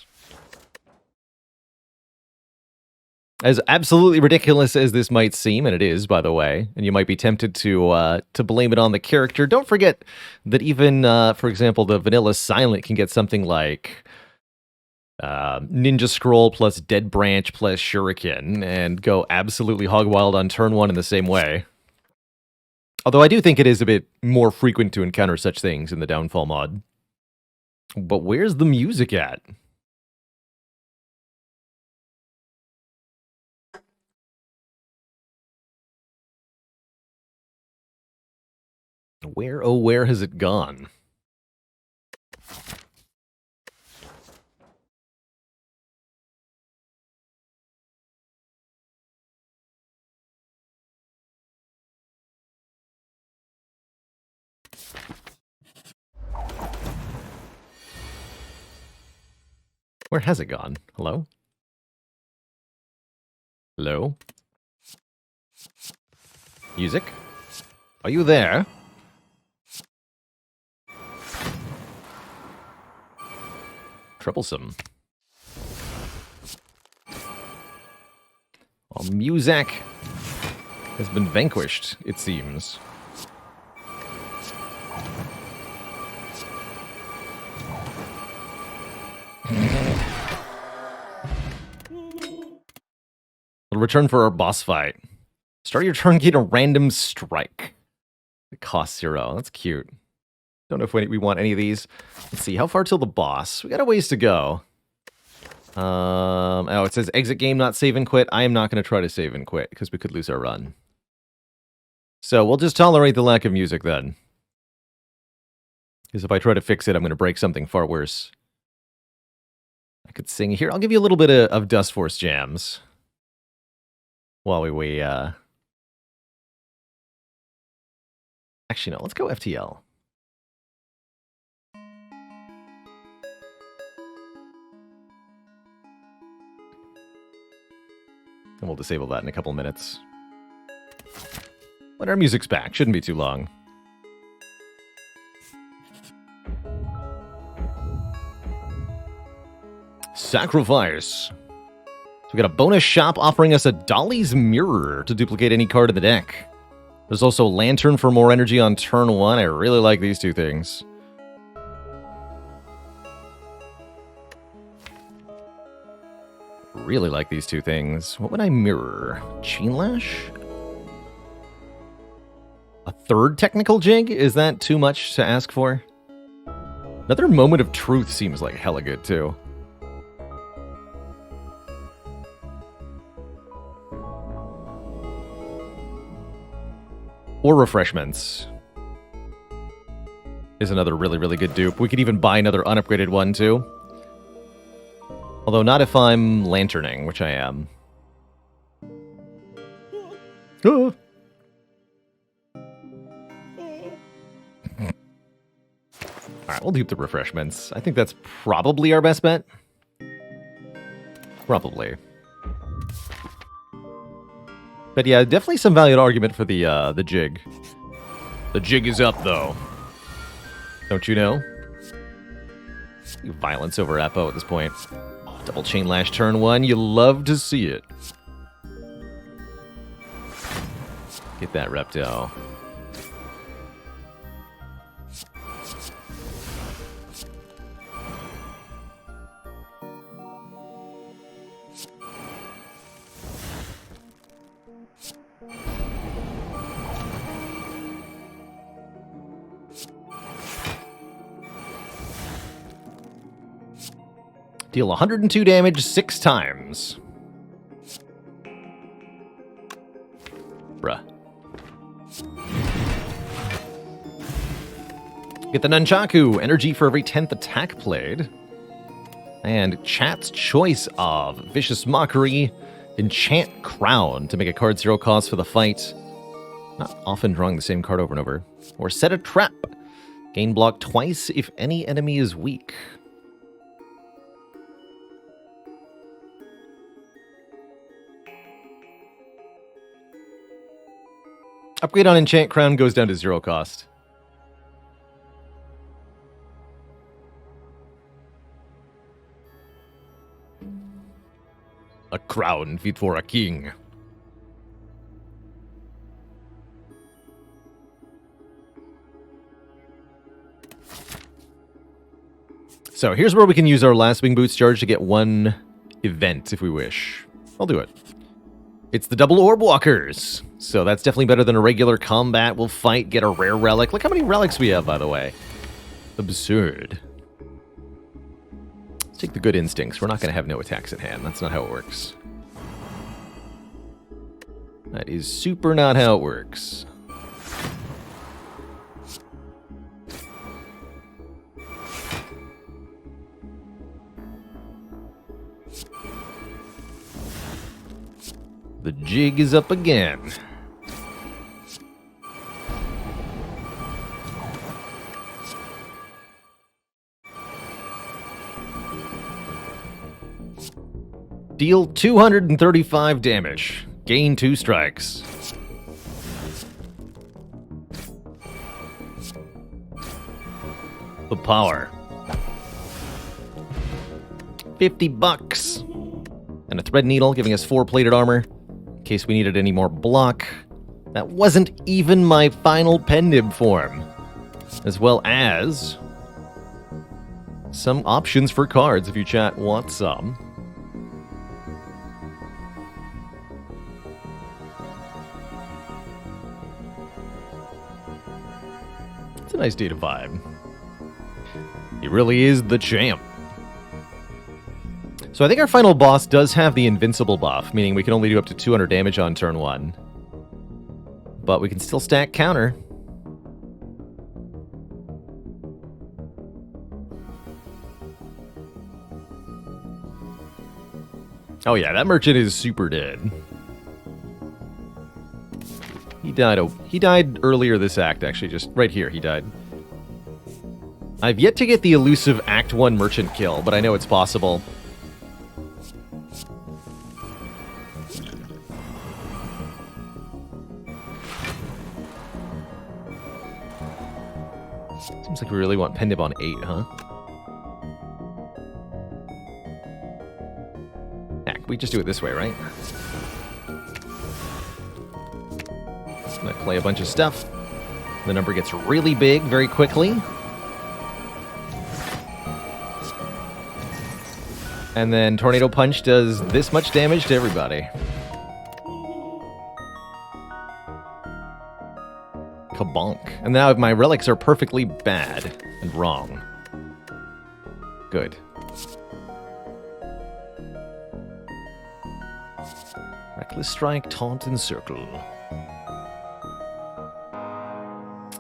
As absolutely ridiculous as this might seem, and it is, by the way, and you might be tempted to blame it on the character, don't forget that even, for example, the vanilla Silent can get something like Ninja Scroll plus Dead Branch plus Shuriken and go absolutely hog wild on turn 1 in the same way. Although I do think it is a bit more frequent to encounter such things in the Downfall mod. But where's the music at? Where, oh, where has it gone? Where has it gone? Hello? Hello? Music? Are you there? Troublesome. Well, Muzak has been vanquished, it seems. We'll return for our boss fight. Start your turn, get a random strike. It costs 0. That's cute. Don't know if we want any of these. Let's see, how far till the boss? We got a ways to go. Oh, it says exit game, not save and quit. I am not going to try to save and quit, because we could lose our run. So we'll just tolerate the lack of music then. Because if I try to fix it, I'm going to break something far worse. I could sing here. I'll give you a little bit of Dust Force jams. While we Actually, no, let's go FTL. And we'll disable that in a couple minutes. When our music's back, shouldn't be too long. Sacrifice. So we got a bonus shop offering us a Dolly's Mirror to duplicate any card in the deck. There's also Lantern for more energy on turn 1. I really like these two things. Really like these two things. What would I mirror? Chain Lash? A third technical jig? Is that too much to ask for? Another Moment of Truth seems like hella good too. Or Refreshments is another really, really good dupe. We could even buy another unupgraded one too. Although not if I'm lanterning, which I am. Ah. Alright, we'll dupe the Refreshments. I think that's probably our best bet. Probably. But yeah, definitely some valid argument for the jig. The jig is up, though. Don't you know? Violence over Apo at this point. Double Chain Lash turn 1. You love to see it. Get that Repto. Deal 102 damage 6 times. Bruh. Get the Nunchaku. Energy for every 10th attack played. And chat's choice of Vicious Mockery, Enchant Crown to make a card 0 cost for the fight. Not often drawing the same card over and over. Or Set a Trap. Gain block twice if any enemy is weak. Upgrade on Enchant Crown goes down to 0 cost. A crown fit for a king. So here's where we can use our last Wing Boots charge to get one event if we wish. I'll do it. It's the double Orb Walkers. So that's definitely better than a regular combat. We'll fight, get a rare relic. Look how many relics we have, by the way. Absurd. Let's take the good instincts. We're not going to have no attacks at hand. That's not how it works. That is super not how it works. The jig is up again. Deal 235 damage. Gain 2 strikes. The power. $50. And a thread needle, giving us 4 plated armor. In case we needed any more block. That wasn't even my final Pendib form. As well as some options for cards if you chat want some. It's a nice data vibe. He really is the champ. So I think our final boss does have the invincible buff, meaning we can only do up to 200 damage on turn 1. But we can still stack counter. Oh yeah, that merchant is super dead. He died earlier this act, actually, just right here he died. I've yet to get the elusive Act 1 merchant kill, but I know it's possible. Seems like we really want Pendib on 8, huh? Heck, we just do it this way, right? I'm gonna play a bunch of stuff. The number gets really big very quickly. And then Tornado Punch does this much damage to everybody. Kabonk. And now my relics are perfectly bad and wrong. Good. Reckless Strike, Taunt, and Circle.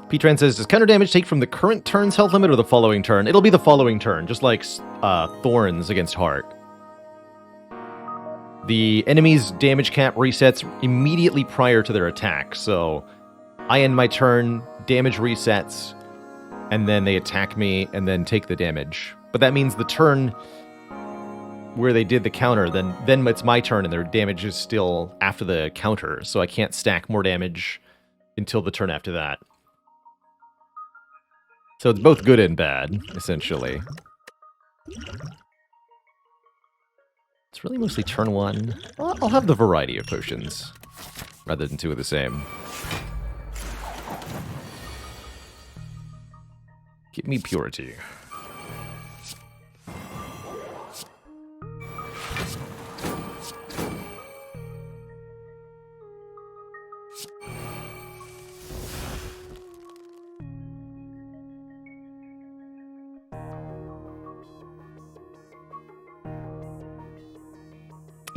P-Tran says, does counter damage take from the current turn's health limit or the following turn? It'll be the following turn, just like Thorns against Heart. The enemy's damage cap resets immediately prior to their attack, so I end my turn, damage resets, and then they attack me and then take the damage. But that means the turn where they did the counter, then it's my turn and their damage is still after the counter, so I can't stack more damage until the turn after that. So it's both good and bad, essentially. It's really mostly turn 1. I'll have the variety of potions, rather than 2 of the same. Give me purity.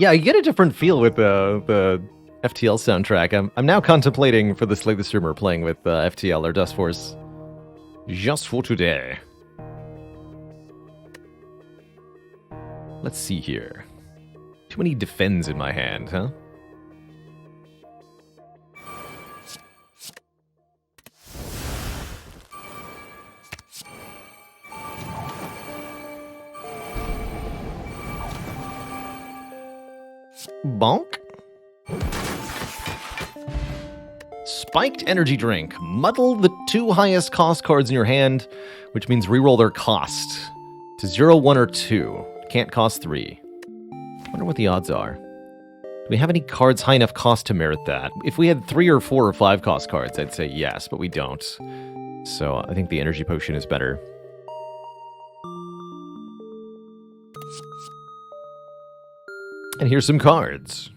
Yeah, you get a different feel with the FTL soundtrack. I'm now contemplating for the Slay the Streamer playing with FTL or Dust Force just for today. Let's see here. Too many defends in my hand, huh? Bonk. Spiked energy drink. Muddle the 2 highest cost cards in your hand, which means reroll their cost to 0, 1, or 2. Can't cost 3. Wonder what the odds are. Do we have any cards high enough cost to merit that? If we had 3 or 4 or 5 cost cards, I'd say yes, but we don't. So I think the energy potion is better. And here's some cards.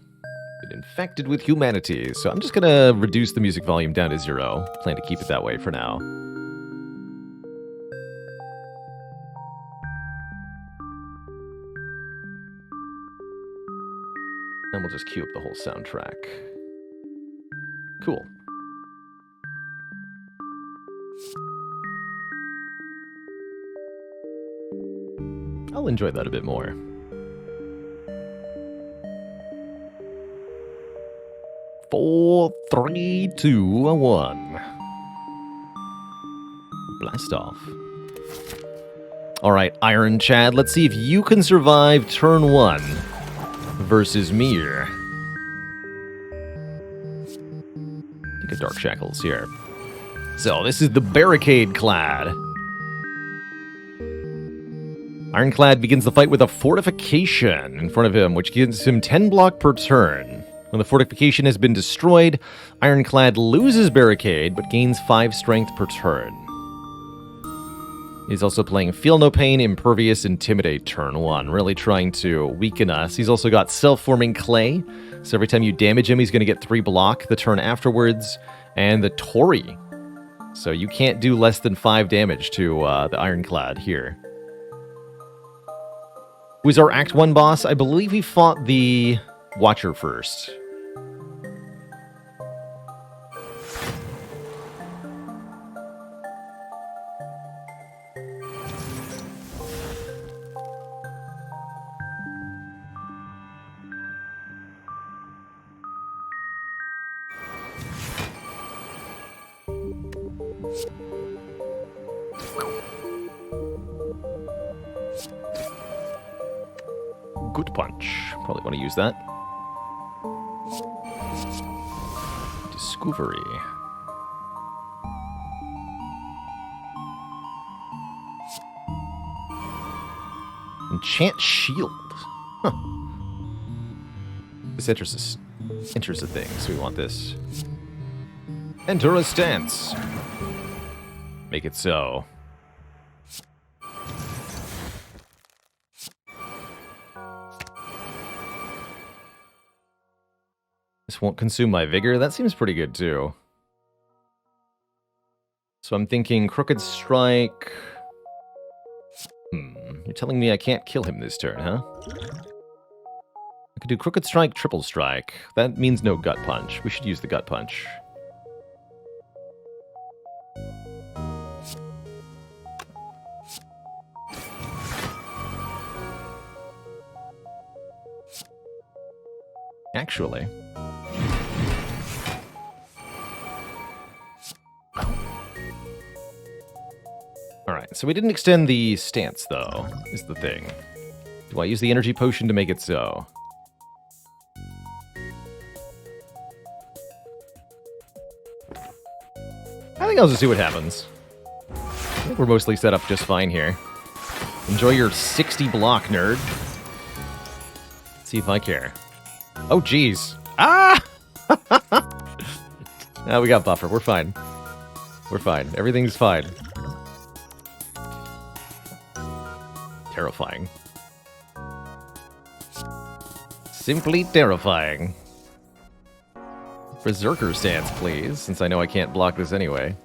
Get infected with humanity. So I'm just going to reduce the music volume down to 0. Plan to keep it that way for now. And we'll just cue up the whole soundtrack. Cool. I'll enjoy that a bit more. 4, 3, 2, 1. Blast off. Alright, Iron Chad, let's see if you can survive turn 1 versus me. Think of Dark Shackles here. So, this is the Barricade Clad. Ironclad begins the fight with a fortification in front of him, which gives him 10 block per turn. When the fortification has been destroyed, Ironclad loses Barricade, but gains 5 strength per turn. He's also playing Feel No Pain, Impervious, Intimidate turn 1, really trying to weaken us. He's also got Self-Forming Clay, so every time you damage him, he's going to get 3 block the turn afterwards, and the Torii. So you can't do less than 5 damage to the Ironclad here. Who's our Act 1 boss? I believe he fought the Watcher first. Good punch. Probably want to use that. Discovery. Enchant shield. Huh. This enters a thing, so we want this. Enter a stance. Make it so. This won't consume my vigor. That seems pretty good, too. So I'm thinking Crooked Strike. You're telling me I can't kill him this turn, huh? I could do Crooked Strike, Triple Strike. That means no Gut Punch. We should use the Gut Punch. Actually. Alright, so we didn't extend the stance, though, is the thing. Do I use the energy potion to make it so? I think I'll just see what happens. I think we're mostly set up just fine here. Enjoy your 60 block, nerd. Let's see if I care. Oh, jeez. Ah! Now we got buffer. We're fine. We're fine. Everything's fine. Terrifying. Simply terrifying. Berserker stance, please, since I know I can't block this anyway.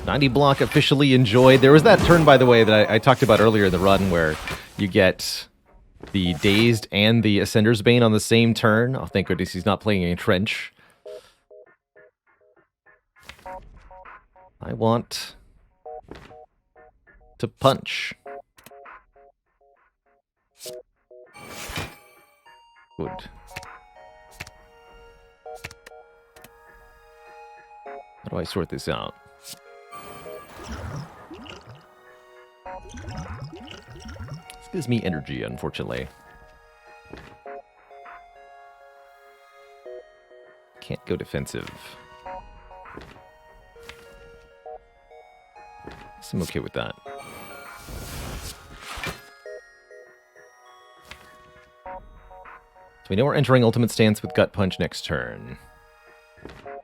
$90 block officially enjoyed. There was that turn, by the way, that I talked about earlier in the run where you get the Dazed and the Ascender's Bane on the same turn. Oh, thank goodness he's not playing a Trench. I want to punch. Good. How do I sort this out? This gives me energy, unfortunately. Can't go defensive. I'm okay with that. So we know we're entering Ultimate Stance with Gut Punch next turn.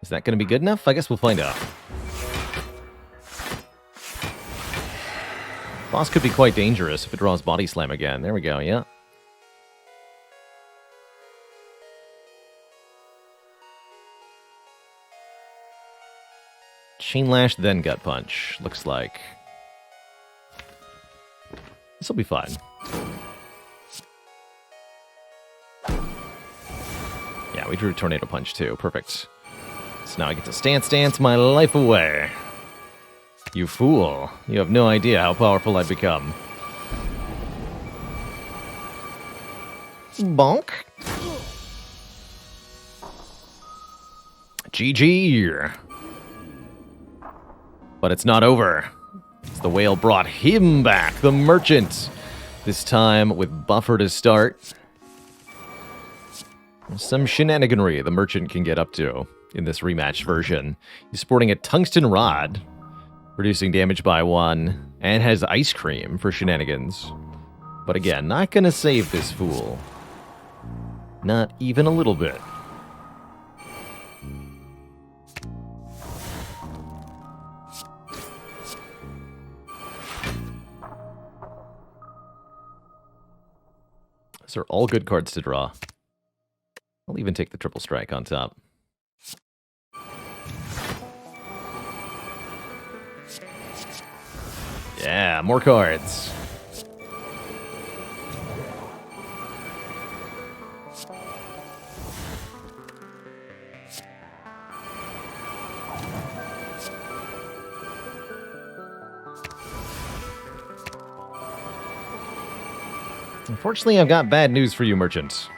Is that going to be good enough? I guess we'll find out. Boss could be quite dangerous if it draws Body Slam again. There we go, yeah. Chain Lash, then Gut Punch, looks like. This will be fine. Yeah, we drew Tornado Punch too. Perfect. So now I get to dance my life away. You fool. You have no idea how powerful I've become. Bonk. GG. But it's not over. The whale brought him back, the merchant. This time with buffer to start. Some shenaniganry the merchant can get up to in this rematch version. He's sporting a tungsten rod, reducing damage by 1, and has ice cream for shenanigans. But again, not gonna save this fool. Not even a little bit. These are all good cards to draw. I'll even take the Triple Strike on top. Yeah, more cards. Unfortunately, I've got bad news for you, merchant.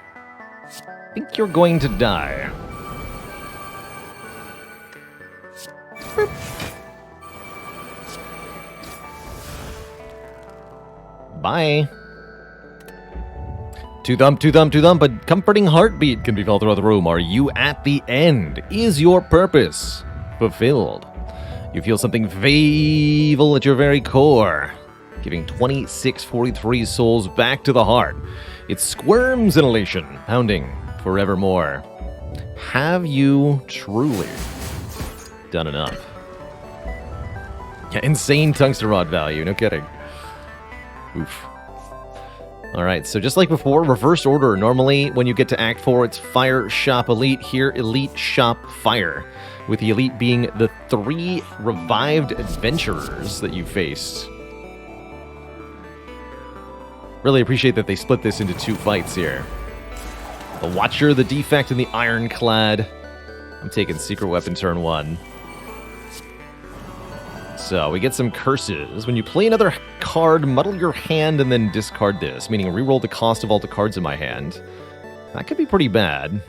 I think you're going to die. Boop. Bye. To thump, but comforting heartbeat can be felt throughout the room. Are you at the end? Is your purpose fulfilled? You feel something evil at your very core, giving 2643 souls back to the heart. It squirms in elation, pounding forevermore. Have you truly done enough? Yeah, insane tungsten rod value, no kidding. Oof. Alright, so just like before, reverse order. Normally, when you get to Act 4, it's Fire, Shop, Elite. Here, Elite, Shop, Fire. With the Elite being the 3 revived adventurers that you faced. Really appreciate that they split this into 2 fights here. The Watcher, the Defect, and the Ironclad. I'm taking Secret Weapon turn 1. So, we get some curses. When you play another card, muddle your hand and then discard this, meaning reroll the cost of all the cards in my hand. That could be pretty bad.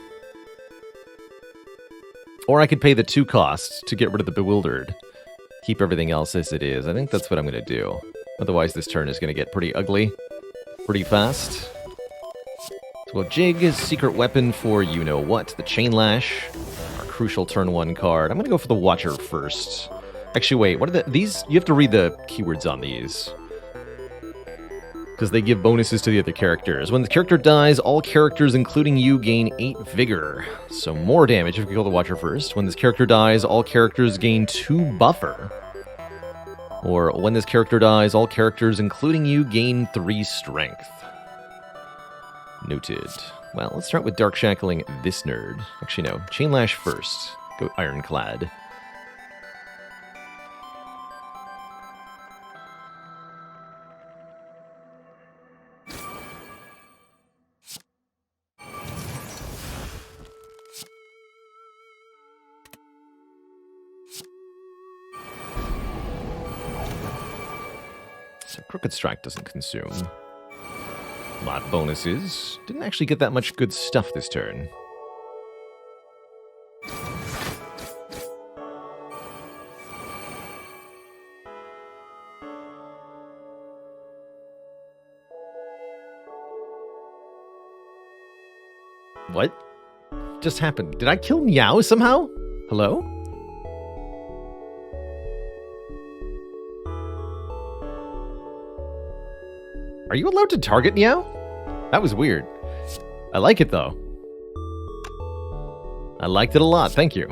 Or I could pay the 2 costs to get rid of the Bewildered. Keep everything else as it is. I think that's what I'm going to do. Otherwise, this turn is going to get pretty ugly pretty fast. So we'll jig Secret Weapon for you-know-what. The Chain Lash, our crucial turn 1 card. I'm going to go for the Watcher first. Actually, wait, what are these? You have to read the keywords on these. Because they give bonuses to the other characters. When the character dies, all characters, including you, gain 8 Vigor. So more damage if you kill the Watcher first. When this character dies, all characters gain 2 Buffer. Or when this character dies, all characters, including you, gain 3 Strength. Noted. Well, let's start with Dark Shackling this nerd. Actually, no. Chain Lash first. Go Ironclad. So Crooked Strike doesn't consume. Lot bonuses. Didn't actually get that much good stuff this turn. What just happened? Did I kill Neow somehow? Hello? Are you allowed to target Neow? That was weird. I like it, though. I liked it a lot, thank you.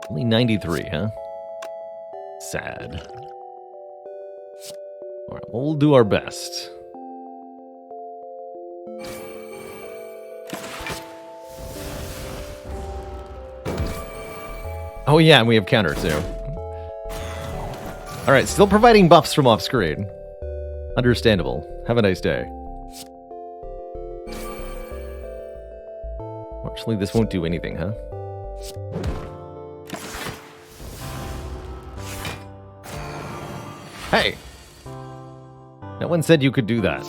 Only 93, huh? Sad. Alright, well, we'll do our best. Oh yeah, and we have counter too. Alright, still providing buffs from off screen. Understandable. Have a nice day. Fortunately, this won't do anything, huh? Hey! No one said you could do that.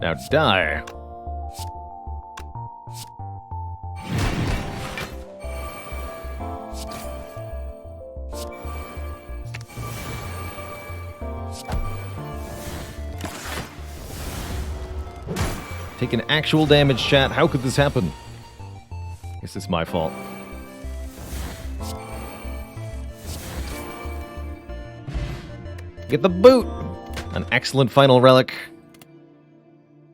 Now die. Taking actual damage, chat. How could this happen? Guess it's my fault. Get the boot! An excellent final relic.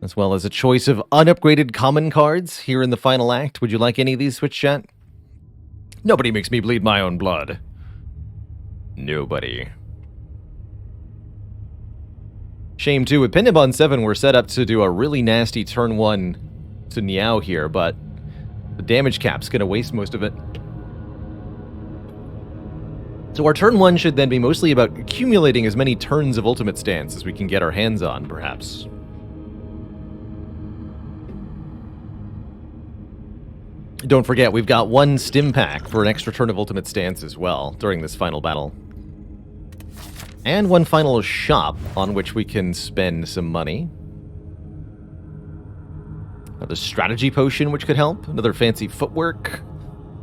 As well as a choice of unupgraded common cards here in the final act. Would you like any of these, Switch chat? Nobody makes me bleed my own blood. Nobody. Shame too, with Pendabon 7 we're set up to do a really nasty turn 1 to Neow here, but the damage cap's gonna waste most of it. So our turn 1 should then be mostly about accumulating as many turns of ultimate stance as we can get our hands on, perhaps. Don't forget, we've got 1 stim pack for an extra turn of ultimate stance as well during this final battle. And 1 final shop on which we can spend some money. Another strategy potion which could help. Another fancy footwork.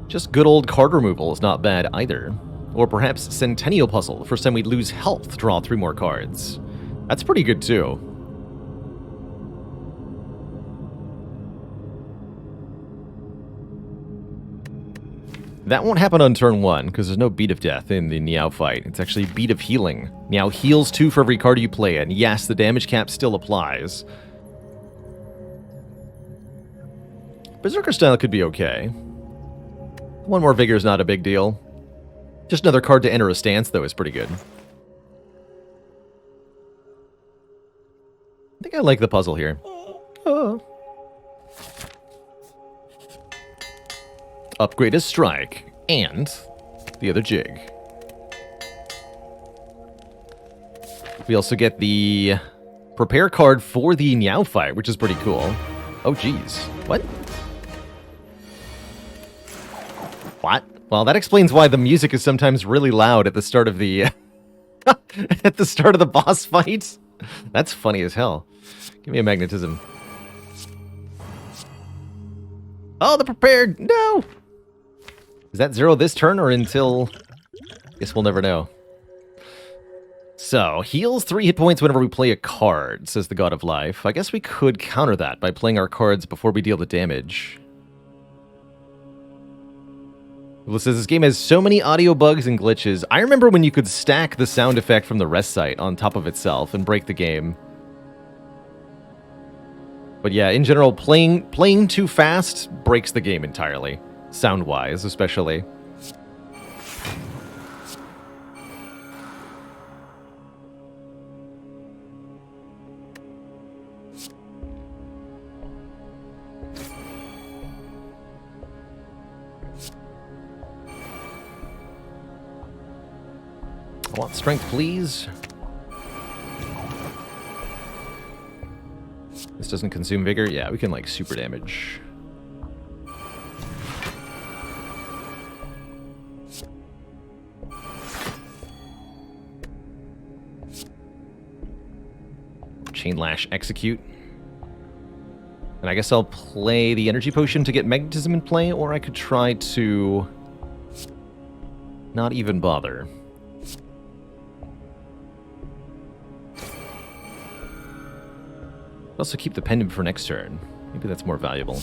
Just good old card removal is not bad either. Or perhaps Centennial Puzzle. The first time we lose health, draw 3 more cards. That's pretty good too. That won't happen on turn 1, because there's no Beat of Death in the Neow fight. It's actually Beat of Healing. Neow heals 2 for every card you play, and yes, the damage cap still applies. Berserker style could be okay. 1 more Vigor is not a big deal. Just another card to enter a stance, though, is pretty good. I think I like the puzzle here. Oh. Upgrade a strike, and the other jig. We also get the prepare card for the Neow fight, which is pretty cool. Oh, geez. What? What? Well, that explains why the music is sometimes really loud at the start of the at the start of the boss fight. That's funny as hell. Give me a magnetism. Oh, the prepared. No. Is that 0 this turn or until... Guess we'll never know. So, heals 3 hit points whenever we play a card, says the God of Life. I guess we could counter that by playing our cards before we deal the damage. Well, it says this game has so many audio bugs and glitches. I remember when you could stack the sound effect from the rest site on top of itself and break the game. But yeah, in general, playing too fast breaks the game entirely. Sound-wise, especially. I want strength, please. This doesn't consume vigor? Yeah, we can, like, super damage. Chain Lash, execute. And I guess I'll play the energy potion to get magnetism in play, or I could try to not even bother. Also keep the pendant for next turn. Maybe that's more valuable.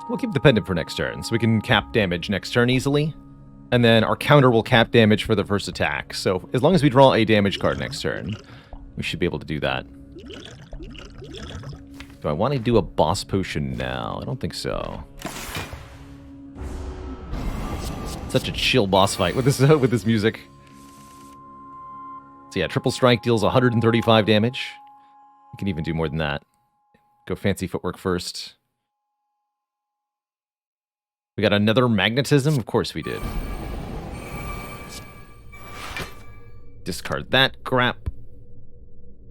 We'll keep the pendant for next turn, so we can cap damage next turn easily. And then our counter will cap damage for the first attack. So as long as we draw a damage card next turn, we should be able to do that. Do I want to do a boss potion now? I don't think so. Such a chill boss fight with this music. So yeah, triple strike deals 135 damage. You can even do more than that. Go fancy footwork first. We got another magnetism? Of course we did. Discard that crap.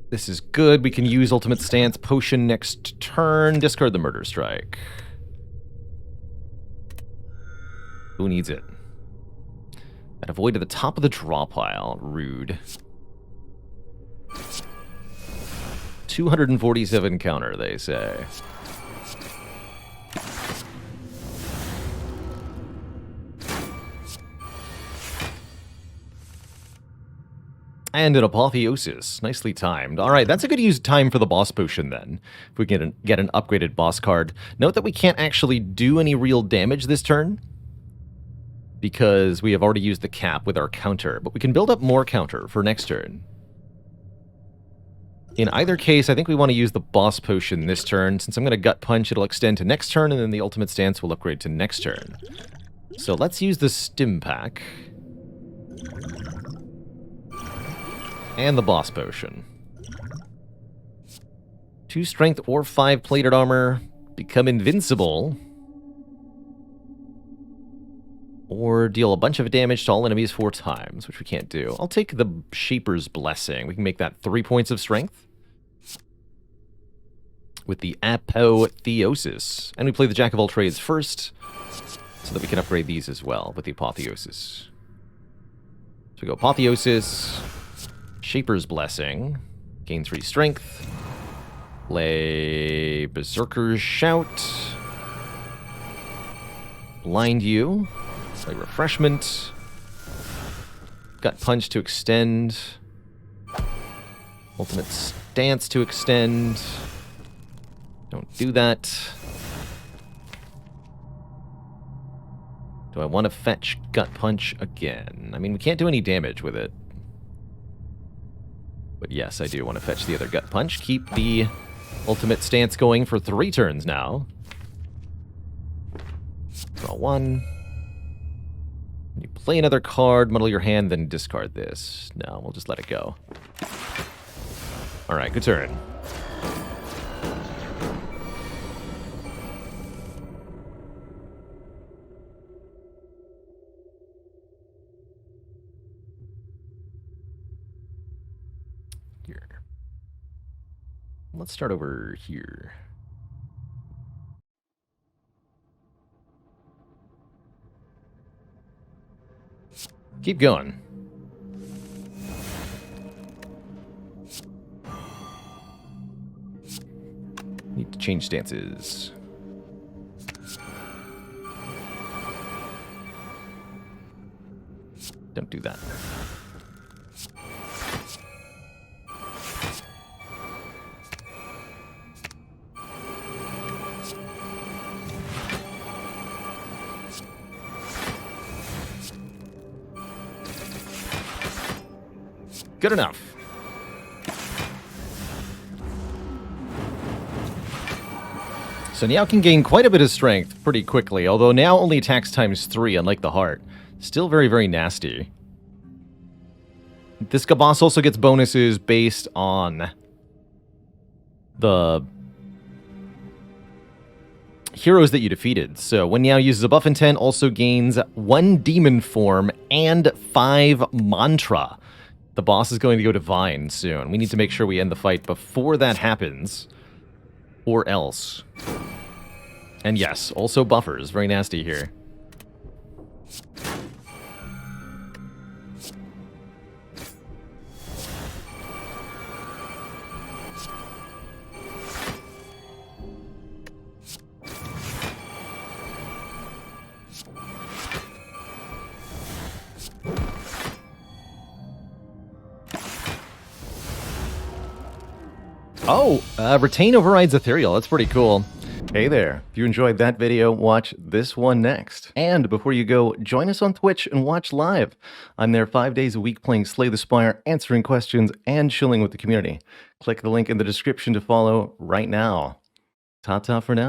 This is good. We can use Ultimate Stance Potion next turn. Discard the Murder Strike. Who needs it? That avoided the top of the draw pile. Rude. 247 counter, they say. And an Apotheosis. Nicely timed. Alright, that's a good use time for the boss potion then. If we can get an upgraded boss card. Note that we can't actually do any real damage this turn, because we have already used the cap with our counter. But we can build up more counter for next turn. In either case, I think we want to use the boss potion this turn. Since I'm going to gut punch, it'll extend to next turn, and then the ultimate stance will upgrade to next turn. So let's use the stim pack. And the boss potion. 2 strength or 5 plated armor. Become invincible. Or deal a bunch of damage to all enemies 4 times, which we can't do. I'll take the Shaper's Blessing. We can make that 3 points of strength. With the Apotheosis. And we play the Jack of all trades first, so that we can upgrade these as well with the Apotheosis. So we go Apotheosis, Shaper's Blessing, gain 3 strength, play Berserker's Shout, Blind You, play Refreshment, Gut Punch to extend, Ultimate Stance to extend. Don't do that. Do I want to fetch Gut Punch again? I mean, we can't do any damage with it. But yes, I do want to fetch the other Gut Punch. Keep the ultimate stance going for 3 turns now. Draw 1. You play another card, muddle your hand, then discard this. No, we'll just let it go. Alright, good turn. Let's start over here. Keep going. Need to change stances. Don't do that. Good enough. So Neow can gain quite a bit of strength pretty quickly, although Neow only attacks ×3, unlike the heart. Still very, very nasty. This boss also gets bonuses based on the heroes that you defeated. So when Neow uses a buff intent, also gains 1 demon form and 5 mantra. The boss is going to go divine soon. We need to make sure we end the fight before that happens, or else. And yes, also buffers. Very nasty here. Oh, Retain overrides Ethereal. That's pretty cool. Hey there. If you enjoyed that video, watch this one next. And before you go, join us on Twitch and watch live. I'm there 5 days a week playing Slay the Spire, answering questions, and chilling with the community. Click the link in the description to follow right now. Ta-ta for now.